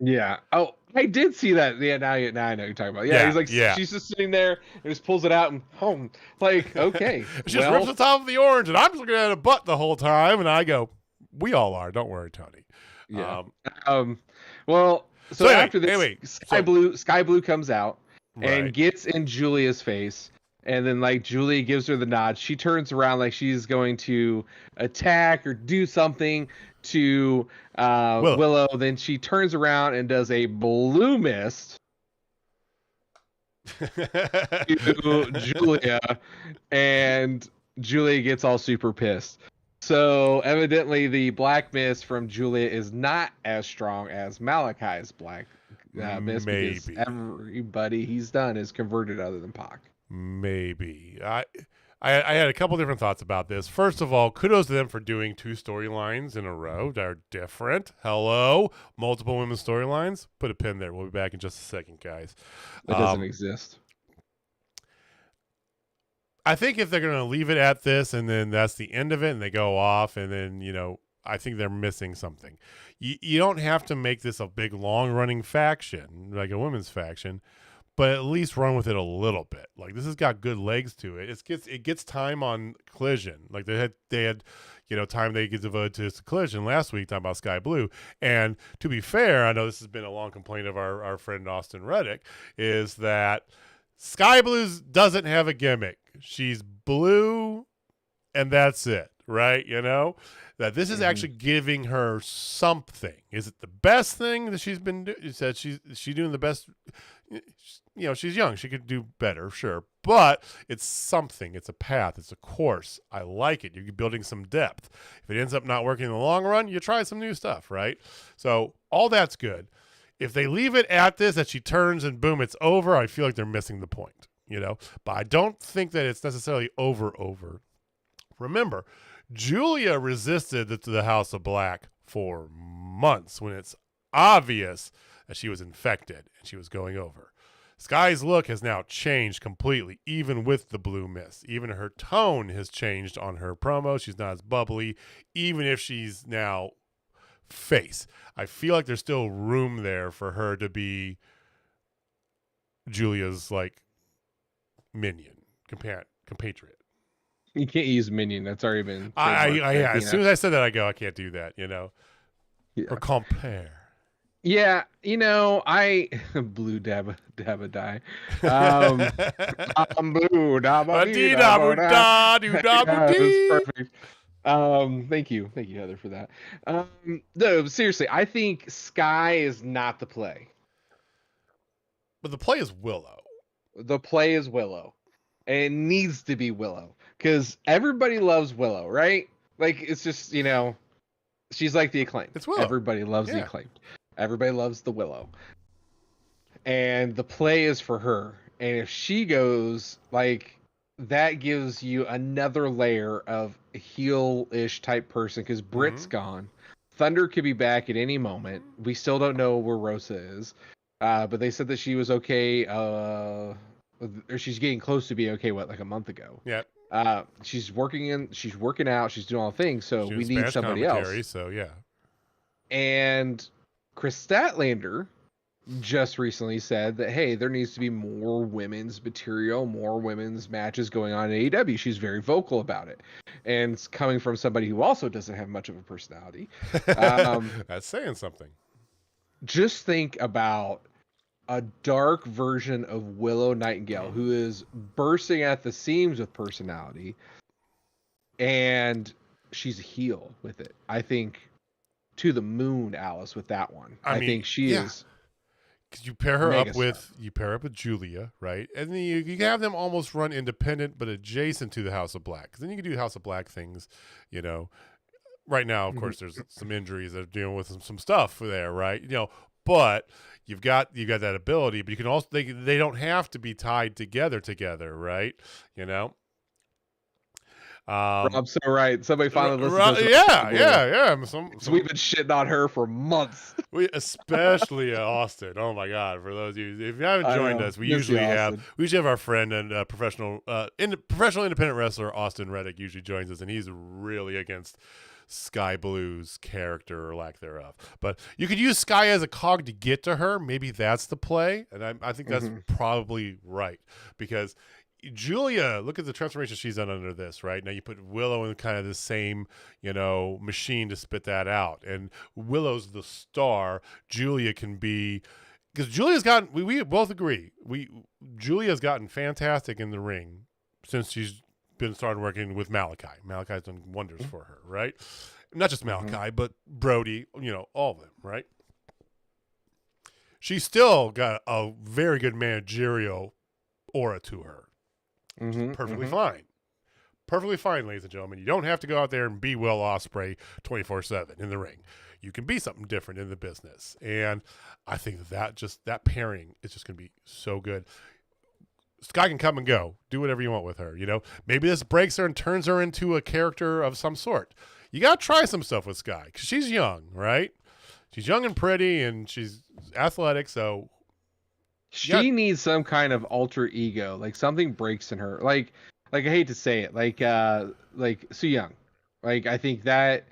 Yeah. Oh, I did see that. Yeah, now I know what you're talking about. Yeah, he's like, Yeah. she's just sitting there and just pulls it out and home. Like, okay, She just rips the top of the orange, and I'm just looking at a butt the whole time, and I go, "We all are. Don't worry, Tony." yeah. Well, so anyway, after this, anyway, Sky Blue comes out and right. gets in Julia's face, and then like Julia gives her the nod. She turns around like she's going to attack or do something to Willow. Then she turns around and does a blue mist to Julia, and Julia gets all super pissed. So evidently, the black mist from Julia is not as strong as Malachi's black mist because everybody he's done is converted other than Pac. Maybe. I had a couple different thoughts about this. First of all, kudos to them for doing 2 storylines in a row that are different. Hello, multiple women's storylines. Put a pin there. We'll be back in just a second, guys. It doesn't exist. I think if they're going to leave it at this and then that's the end of it and they go off and then, I think they're missing something. You don't have to make this a big long-running faction, like a women's faction, but at least run with it a little bit. Like, this has got good legs to it. It gets time on Collision. Like, they had time they get devoted to Collision last week talking about Sky Blue. And to be fair, I know this has been a long complaint of our friend Austin Reddick, is that Sky Blues doesn't have a gimmick. She's blue, and that's it, right? That this is actually giving her something. Is it the best thing that she's been doing? You said she's doing the best. She's young. She could do better, sure. But it's something. It's a path. It's a course. I like it. You're building some depth. If it ends up not working in the long run, you try some new stuff, right? So all that's good. If they leave it at this, that she turns and boom, it's over, I feel like they're missing the point, But I don't think that it's necessarily over. Remember, Julia resisted the House of Black for months when it's obvious that she was infected and she was going over. Sky's look has now changed completely, even with the blue mist. Even her tone has changed on her promo. She's not as bubbly, even if she's now face. I feel like there's still room there for her to be Julia's like minion, compatriot. You can't use minion. That's already been. As soon as I said that, I go, I can't do that. Yeah. Or compare. Yeah, I blue dabba die. I'm blue dabba dee dabba da do dabba dee. Perfect. Thank you, Heather, for that. No, seriously, I think Sky is not the play. But the play is Willow. The play is Willow. And it needs to be Willow. Because everybody loves Willow, right? Like, it's just, she's like the Acclaimed. It's Willow. Everybody loves the Acclaimed. Everybody loves the Willow. And the play is for her. And if she goes, like, that gives you another layer of a heel-ish type person. Because Britt's gone. Thunder could be back at any moment. We still don't know where Rosa is. But they said that she was okay. Or she's getting close to being okay, like a month ago. Yeah. She's working out, she's doing all the things, so we need somebody else. So yeah. And Chris Statlander just recently said that, hey, there needs to be more women's material, more women's matches going on in AEW. She's very vocal about it. And it's coming from somebody who also doesn't have much of a personality. That's saying something. Just think about a dark version of Willow Nightingale who is bursting at the seams with personality, and she's a heel with it. I think to the moon, Alice, with that one. I think she is. Because you pair her up with Julia, right? And then you can have them almost run independent but adjacent to the House of Black. Because then you can do House of Black things, Right now, of course, there's some injuries that are dealing with some stuff there, right? But you've got that ability, but you can also they don't have to be tied together, right? Rob's so right. Somebody finally listened to us. Yeah. So we've been shitting on her for months. We especially Austin. Oh my God! For those of you, if you haven't joined us, we usually have our friend and professional independent wrestler Austin Reddick usually joins us, and he's really against Sky Blue's character or lack thereof. But you could use Sky as a cog to get to her. Maybe that's the play, and I think that's probably right, because Julia, look at the transformation she's done under this. Right now, you put Willow in kind of the same, machine to spit that out, and Willow's the star. Julia can be. Because Julia's gotten, we both agree, Julia's gotten fantastic in the ring since she's started working with Malachi. Malachi's done wonders for her, right? Not just Malachi, but Brody, all of them, right? She's still got a very good managerial aura to her. Perfectly fine. Perfectly fine, ladies and gentlemen. You don't have to go out there and be Will Ospreay 24/7 in the ring. You can be something different in the business. And I think that pairing is just going to be so good. Sky can come and go. Do whatever you want with her. Maybe this breaks her and turns her into a character of some sort. You got to try some stuff with Sky because she's young, right? She's young and pretty and she's athletic. So she needs some kind of alter ego. Like something breaks in her. Like I hate to say it, like Su Yung. Like I think that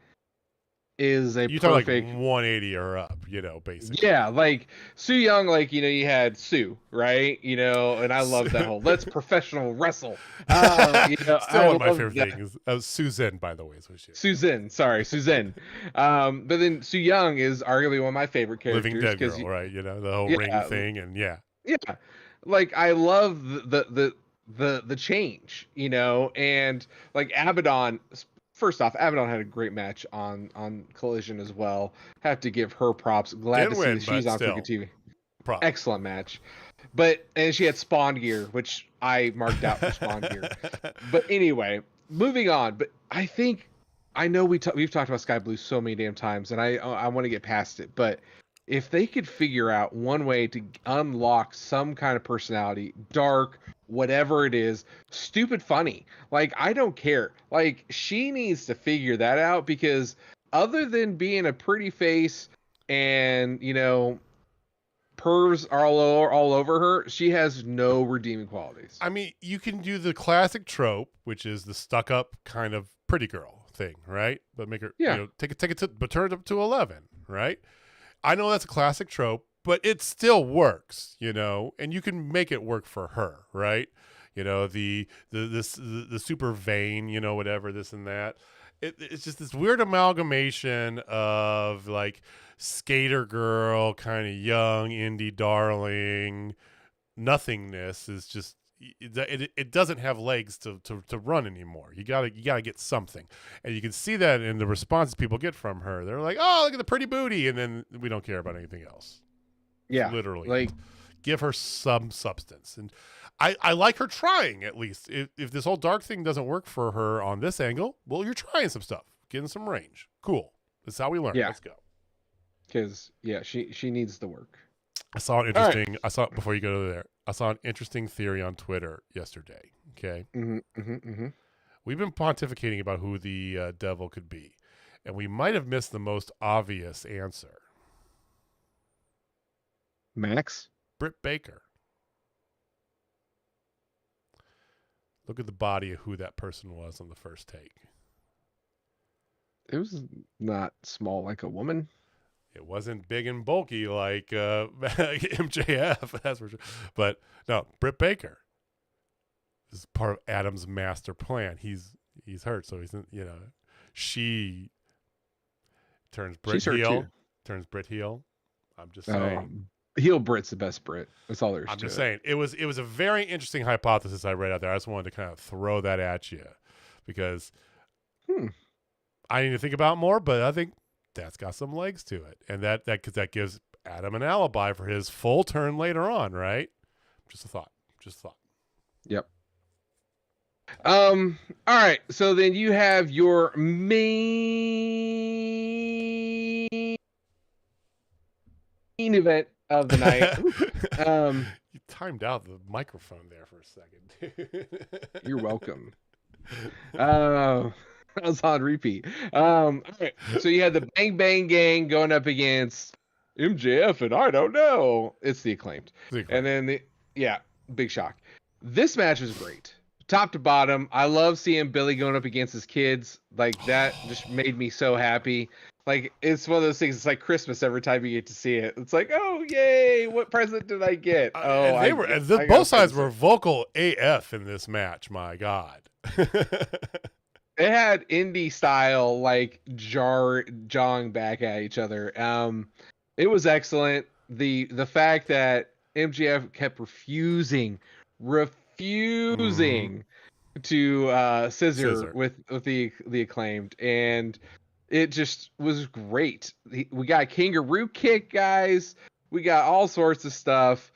is a perfect like 180 or up, basically. Yeah, like Su Yung, you had Sue, right? And I love that whole let's professional wrestle. Still one of my favorite things. Suzanne, by the way, is what she is. Suzanne. But then Su Yung is arguably one of my favorite characters. Living Dead girl, right? The whole ring thing, and yeah. Like I love the change, and like Abaddon. First off, Abaddon had a great match on Collision as well. Have to give her props. Glad to see that she's on freaking TV. Props. Excellent match. And she had Spawn gear, which I marked out for Spawn gear. But anyway, moving on. But I know we've talked about Sky Blue so many damn times, and I want to get past it. But if they could figure out one way to unlock some kind of personality, dark, whatever it is, stupid funny, like I don't care, like she needs to figure that out, because other than being a pretty face and pervs are all over her, she has no redeeming qualities. I mean, you can do the classic trope, which is the stuck up kind of pretty girl thing, right? But make her take it to, but turn it up to 11, right? I know that's a classic trope, but it still works, and you can make it work for her, right? The super vain, whatever, this and that. It's just this weird amalgamation of like skater girl, kind of young indie darling, nothingness is just it doesn't have legs to run anymore. You gotta get something, and you can see that in the responses people get from her. They're like, "Oh, look at the pretty booty," and then we don't care about anything else. Yeah, literally, like give her some substance. And I like her trying, at least. If this whole dark thing doesn't work for her on this angle, well, you're trying some stuff, getting some range. Cool. That's how we learn. Yeah. Let's go. Because she needs the work. I saw an interesting. I saw before you go to there. I saw an interesting theory on Twitter yesterday. Okay. We've been pontificating about who the devil could be, and we might have missed the most obvious answer. Max? Britt Baker. Look at the body of who that person was on the first take. It was not small like a woman. It wasn't big and bulky like MJF, that's for sure. But no, Britt Baker. This is part of Adam's master plan. He's hurt, so she turns Britt heel. Turns Britt heel. I'm just saying. Heel Britt's the best Brit. That's all there is to it. I'm just saying. It was a very interesting hypothesis I read out there. I just wanted to kind of throw that at you because I need to think about more, but I think that's got some legs to it. And that gives Adam an alibi for his full turn later on, right? Just a thought. Yep. All right. So then you have your main event of the night. You timed out the microphone there for a second. You're welcome. I was on repeat. All right. So you had the Bang Bang Gang going up against MJF and I don't know. It's the Acclaimed. And then big shock. This match was great. top to bottom, I love seeing Billy going up against his kids. Like that just made me so happy. Like it's one of those things. It's like Christmas every time you get to see it. It's like, oh yay! What present did I get? Oh, And they were I both got sides were vocal AF in this match. My God. It had indie style like jawing back at each other. It was excellent. The fact that MJF kept refusing to scissor with the Acclaimed, and it just was great. We got kangaroo kick, guys. We got all sorts of stuff.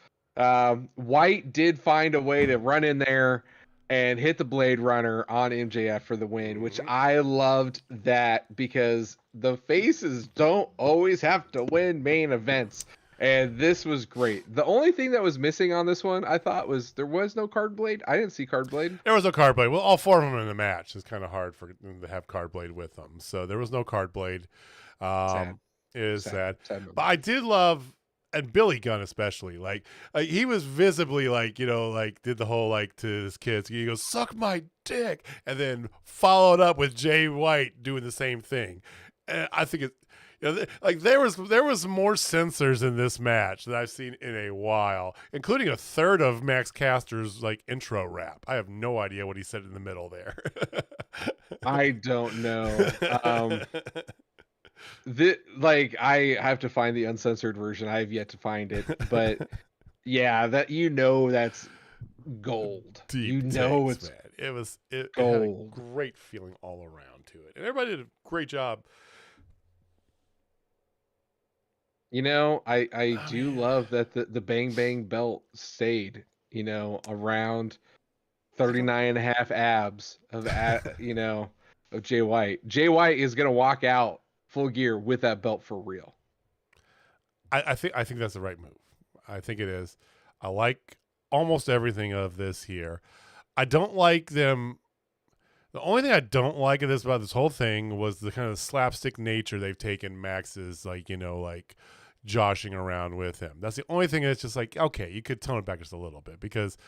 White did find a way to run in there and hit the Blade Runner on MJF for the win, which I loved that because the faces don't always have to win main events. And this was great. The only thing that was missing on this one, I thought, was there was no Card Blade. I didn't see Card Blade. There was no Card Blade. Well, all four of them in the match. It's kind of hard for them to have Card Blade with them. So there was no Card Blade. It is sad. But I did love, and Billy Gunn especially, like he was visibly like, you know, like did the whole like to his kids. He goes, "Suck my dick," and then followed up with Jay White doing the same thing. And I think it. You know, like there was more censors in this match that I've seen in a while, including a third of Max Caster's like intro rap. I have no idea what he said in the middle there. I don't know. I have to find the uncensored version. I have yet to find it, but yeah, that's gold. Deep it's man. It gold. had a great feeling all around to it, and everybody did a great job. You know, I do love that the Bang Bang belt stayed, you know, around 39 and a half abs of, you know, of Jay White. Jay White is going to walk out Full Gear with that belt for real. I think that's the right move. I think it is. I like almost everything of this here. I don't like them. The only thing I don't like about this whole thing was the kind of slapstick nature they've taken Max's, like, you know, like joshing around with him. That's the only thing that's just like, okay, you could tone it back just a little bit because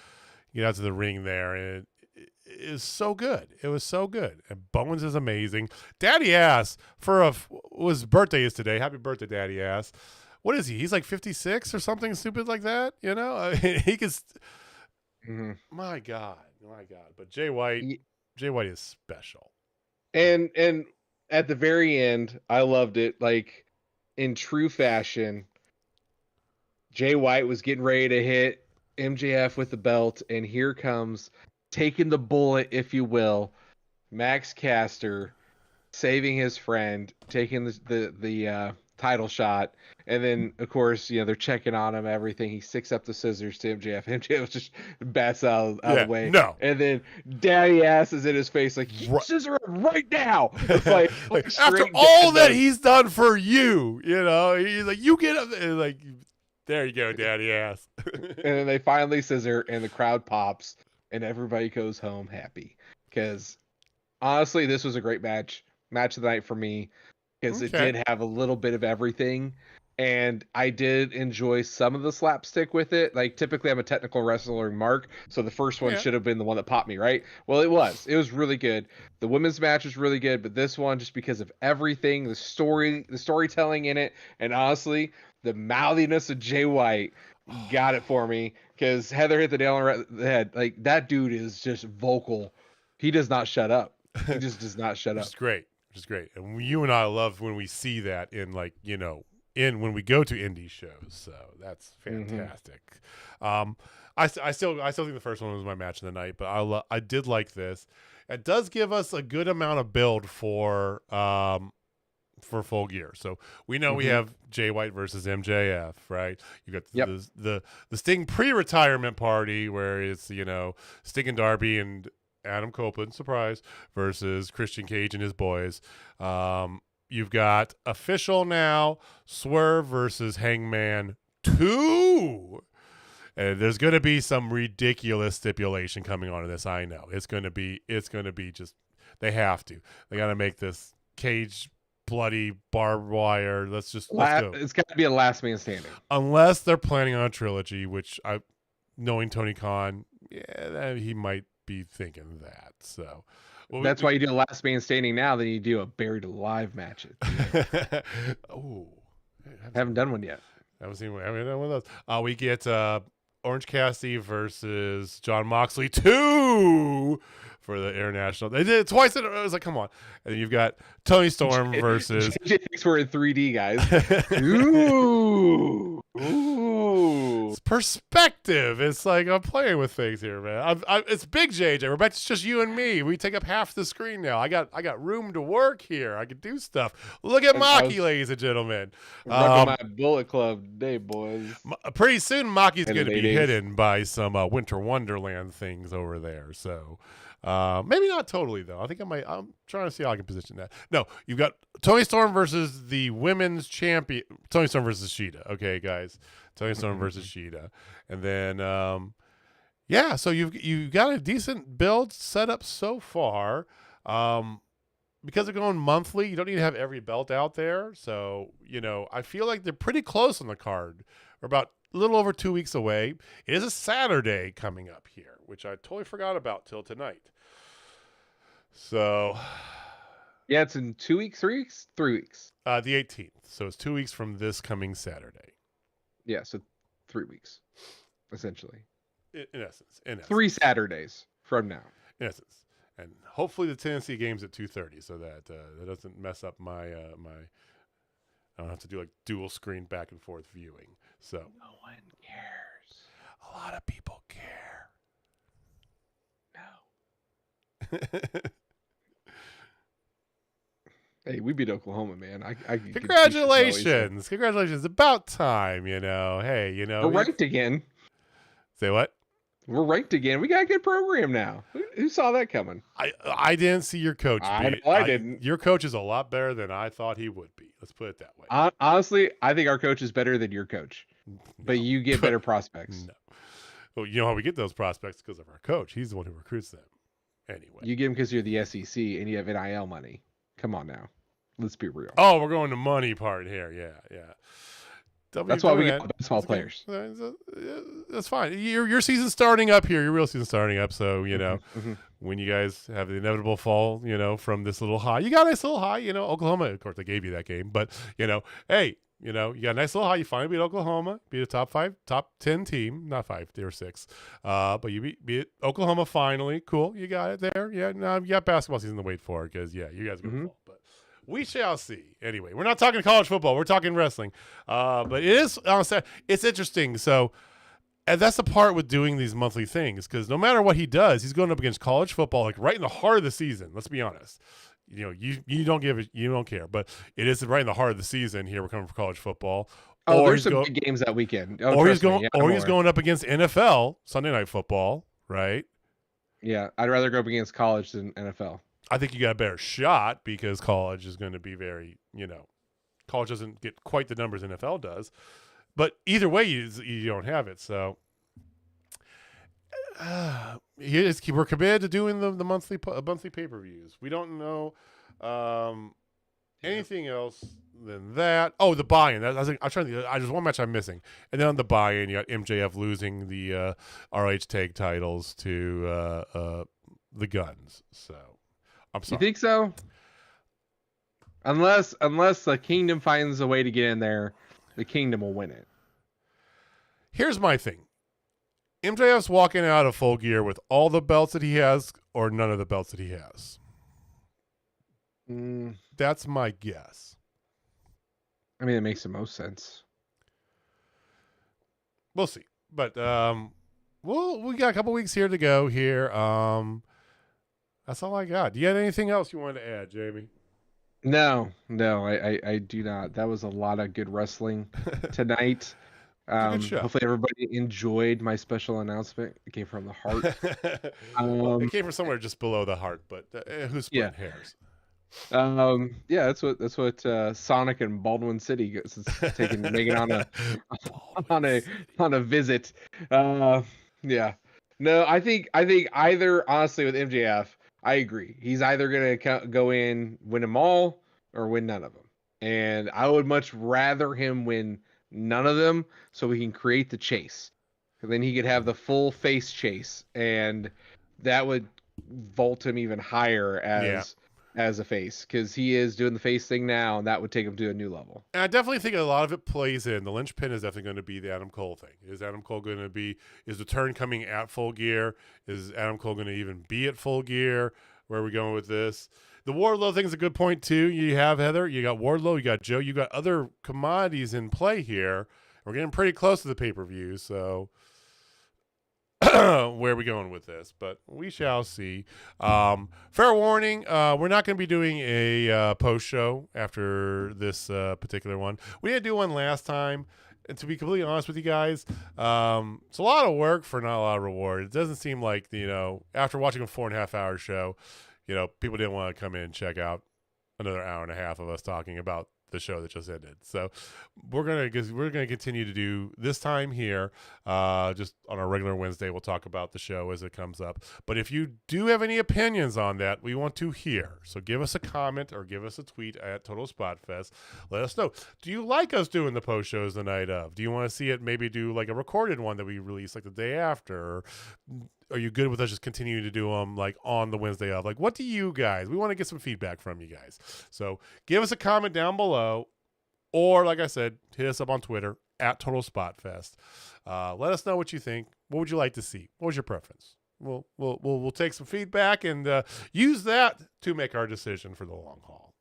you get out to the ring there and it is so good. It was so good. And Bones is amazing. Daddy Ass his birthday is today. Happy birthday, Daddy Ass. What is he? He's like 56 or something stupid like that. You know, I mean, he could. My God. But Jay White is special. And at the very end, I loved it. Like in true fashion, Jay White was getting ready to hit MJF with the belt, and here comes taking the bullet, if you will, Max Caster saving his friend, taking the title shot, and then of course, you know, they're checking on him, everything. He sticks up the scissors to MJF. MJF just bats out of the way. No. And then Daddy Ass is in his face like, scissor him right now. It's like after all that he's done for you, you know, he's like, you get up there, like, there you go, Daddy Ass. And then they finally scissor and the crowd pops and everybody goes home happy. Because honestly, this was a great match of the night for me. Because it did have a little bit of everything, and I did enjoy some of the slapstick with it. Like, typically I'm a technical wrestler, Mark, so the first one should have been the one that popped me, right? Well, it was really good. The women's match was really good, but this one, just because of everything, the storytelling in it, and honestly, the mouthiness of Jay White got it for me. Because Heather hit the nail on the head. Like, that dude is just vocal. He does not shut up. He just does not shut up. It's great. Which is great. And you and I love when we see that in, like, you know, when we go to indie shows. So that's fantastic. I still think the first one was my match of the night, but I did like this. It does give us a good amount of build for Full Gear. So we know we have Jay White versus MJF, right? You got the Sting pre-retirement party where it's, you know, Sting and Darby and Adam Copeland, surprise, versus Christian Cage and his boys. You've got official now, Swerve versus Hangman 2. And there's going to be some ridiculous stipulation coming on in this. I know it's going to be just, they have to. They got to make this Cage bloody barbed wire. Let's go. It's got to be a last man standing. Unless they're planning on a trilogy, which knowing Tony Khan, he might be thinking that. So That's why you do a last man standing now. Then you do a buried alive match. Oh, Haven't done one yet. Haven't done one of those. We get Orange Cassidy versus John Moxley 2 for the international. They did it twice. It was like, come on. And then you've got Tony Storm versus. JJ thinks we're in 3D, guys. Ooh. Ooh. It's perspective. It's like I'm playing with things here, man. It's big JJ. We're back to just you and me. We take up half the screen now. I got room to work here. I can do stuff. Look at Maki, ladies and gentlemen. My Bullet Club today, boys. Pretty soon, Maki's going to be hidden by some Winter Wonderland things over there. So maybe not totally though. I think I'm trying to see how I can position that. No, you've got Tony Storm versus the women's champion. Tony Storm versus Shida. Okay, guys. Tony Storm versus Shida, and then so you've got a decent build set up so far. Because they're going monthly, you don't need to have every belt out there. So I feel like they're pretty close on the card. We're about a little over 2 weeks away. It is a Saturday coming up here, which I totally forgot about till tonight. So, yeah, it's in 2 weeks, 3 weeks, 3 weeks. The 18th. So it's 2 weeks from this coming Saturday. Yeah, so 3 weeks, essentially. In essence. 3 Saturdays from now. In essence. And hopefully the Tennessee game's at 2:30, so that that doesn't mess up my I don't have to do like dual screen back and forth viewing. So no one cares. A lot of people care. No. Hey, we beat Oklahoma, man. Congratulations. Congratulations. About time, Hey, We're ranked again. Say what? We're ranked again. We got a good program now. Who saw that coming? I didn't see your coach. I didn't. Your coach is a lot better than I thought he would be. Let's put it that way. Honestly, I think our coach is better than your coach. But you get better prospects. No. Well, you know how we get those prospects? Because of our coach. He's the one who recruits them. Anyway. You get them because you're the SEC and you have NIL money. Come on now. Let's be real. Oh, we're going to money part here. Yeah. That's why we get small players. That's fine. Your season's starting up here. Your real season's starting up. So, when you guys have the inevitable fall, from this little high, you got a nice little high, Oklahoma, of course, they gave you that game. But, hey, you got a nice little high. You finally beat Oklahoma, beat a top 10 team. Not 5, they were 6. But you beat Oklahoma finally. Cool. You got it there. Yeah, now you got basketball season to wait for because, you guys are going to fall. But we shall see. Anyway, we're not talking college football. We're talking wrestling. But it is, it's interesting. So, and that's the part with doing these monthly things because no matter what he does, he's going up against college football, like right in the heart of the season. Let's be honest. You don't you don't care, but it is right in the heart of the season. Here we're coming for college football. Oh, there's some big games that weekend. Or he's going up against NFL Sunday Night Football, right? Yeah, I'd rather go up against college than NFL. I think you got a better shot because college is going to be very, college doesn't get quite the numbers NFL does. But either way, you don't have it. So we're committed to doing the monthly pay-per-views. We don't know anything else than that. Oh, the buy-in. I'm trying to think. There's one match I'm missing. And then on the buy-in, you got MJF losing the ROH tag titles to the Guns. So. I'm sorry. You think so? Unless the Kingdom finds a way to get in there, the Kingdom will win it. Here's my thing. MJF's walking out of Full Gear with all the belts that he has or none of the belts that he has. That's my guess. I mean, it makes the most sense. We'll see. But we got a couple weeks here to go here. That's all I got. Do you have anything else you wanted to add, Jamie? No, I do not. That was a lot of good wrestling tonight. Good show. Hopefully everybody enjoyed my special announcement. It came from the heart. It came from somewhere just below the heart, but who's splitting hairs? Yeah, that's what Sonic and Baldwin City is taking Megan on a visit. Yeah. No, I think either, honestly, with MJF, I agree. He's either going to go in, win them all, or win none of them. And I would much rather him win none of them so we can create the chase. And then he could have the full face chase. And that would vault him even higher as a face, because he is doing the face thing now, and that would take him to a new level. And I definitely think a lot of it plays in. The linchpin is definitely going to be the Adam Cole thing. Is Adam Cole going to be, is the turn coming at Full Gear? Is Adam Cole going to even be at Full Gear? Where are we going with this? The Wardlow thing is a good point, too. You have Heather, you got Wardlow, you got Joe, you got other commodities in play here. We're getting pretty close to the pay-per-view, so where are we going with this? But we shall see. Fair warning, we're not going to be doing a post show after this particular one. We didn't do one last time, and to be completely honest with you guys, it's a lot of work for not a lot of reward. It doesn't seem like, after watching a 4.5 hour show, people didn't want to come in and check out another hour and a half of us talking about the show that just ended. So we're gonna continue to do this time here, just on our regular Wednesday. We'll talk about the show as it comes up. But if you do have any opinions on that, we want to hear. So give us a comment or give us a tweet at Total Spotfest. Let us know. Do you like us doing the post shows the night of? Do you want to see it maybe do like a recorded one that we release like the day after? Or are you good with us just continuing to do them like on the Wednesday of? Like, what do you guys? We want to get some feedback from you guys. So give us a comment down below, or like I said, hit us up on Twitter at Total Spotfest. Let us know what you think. What would you like to see? What was your preference? We'll take some feedback and use that to make our decision for the long haul.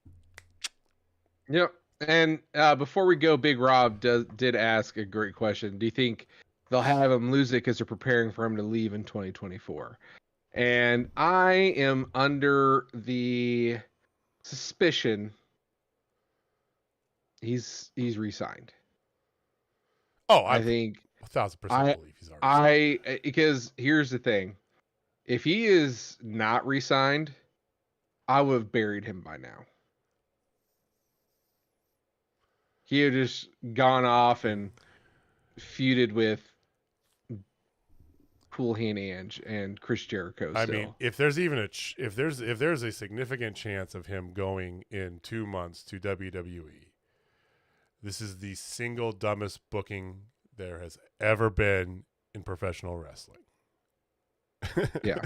Yep. And before we go, Big Rob did ask a great question. Do you think they'll have him lose it because they're preparing for him to leave in 2024? And I am under the suspicion he's re-signed. Oh, I think 1,000% believe he's already signed. Because here's the thing. If he is not re-signed, I would have buried him by now. He had just gone off and feuded with Cool Hand Ange and Chris Jericho. I mean, if there's even if there's a significant chance of him going in 2 months to WWE, this is the single dumbest booking there has ever been in professional wrestling. Yeah,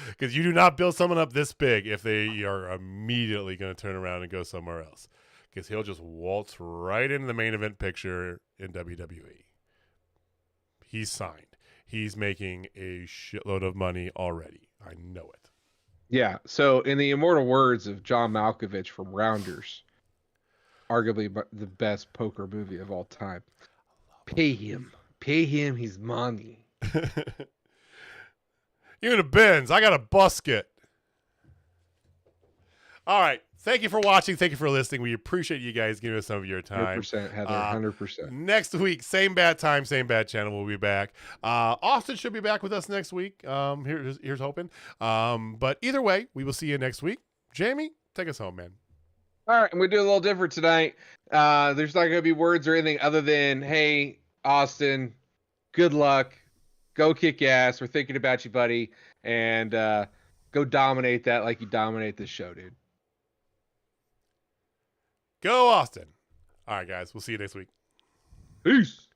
because you do not build someone up this big if they are immediately going to turn around and go somewhere else. Because he'll just waltz right into the main event picture in WWE. He's signed. He's making a shitload of money already. I know it. Yeah. So, in the immortal words of John Malkovich from Rounders, arguably the best poker movie of all time, pay him. Pay him his money. You in a Benz. I got a busket. All right. Thank you for watching. Thank you for listening. We appreciate you guys giving us some of your time. 100%, Heather. 100%. Next week, same bad time, same bad channel. We'll be back. Austin should be back with us next week. Here's hoping. But either way, we will see you next week. Jamie, take us home, man. All right. I'm going to do a little different tonight. There's not going to be words or anything other than, hey, Austin, good luck. Go kick ass. We're thinking about you, buddy. And go dominate that like you dominate this show, dude. Go, Austin. All right, guys. We'll see you next week. Peace.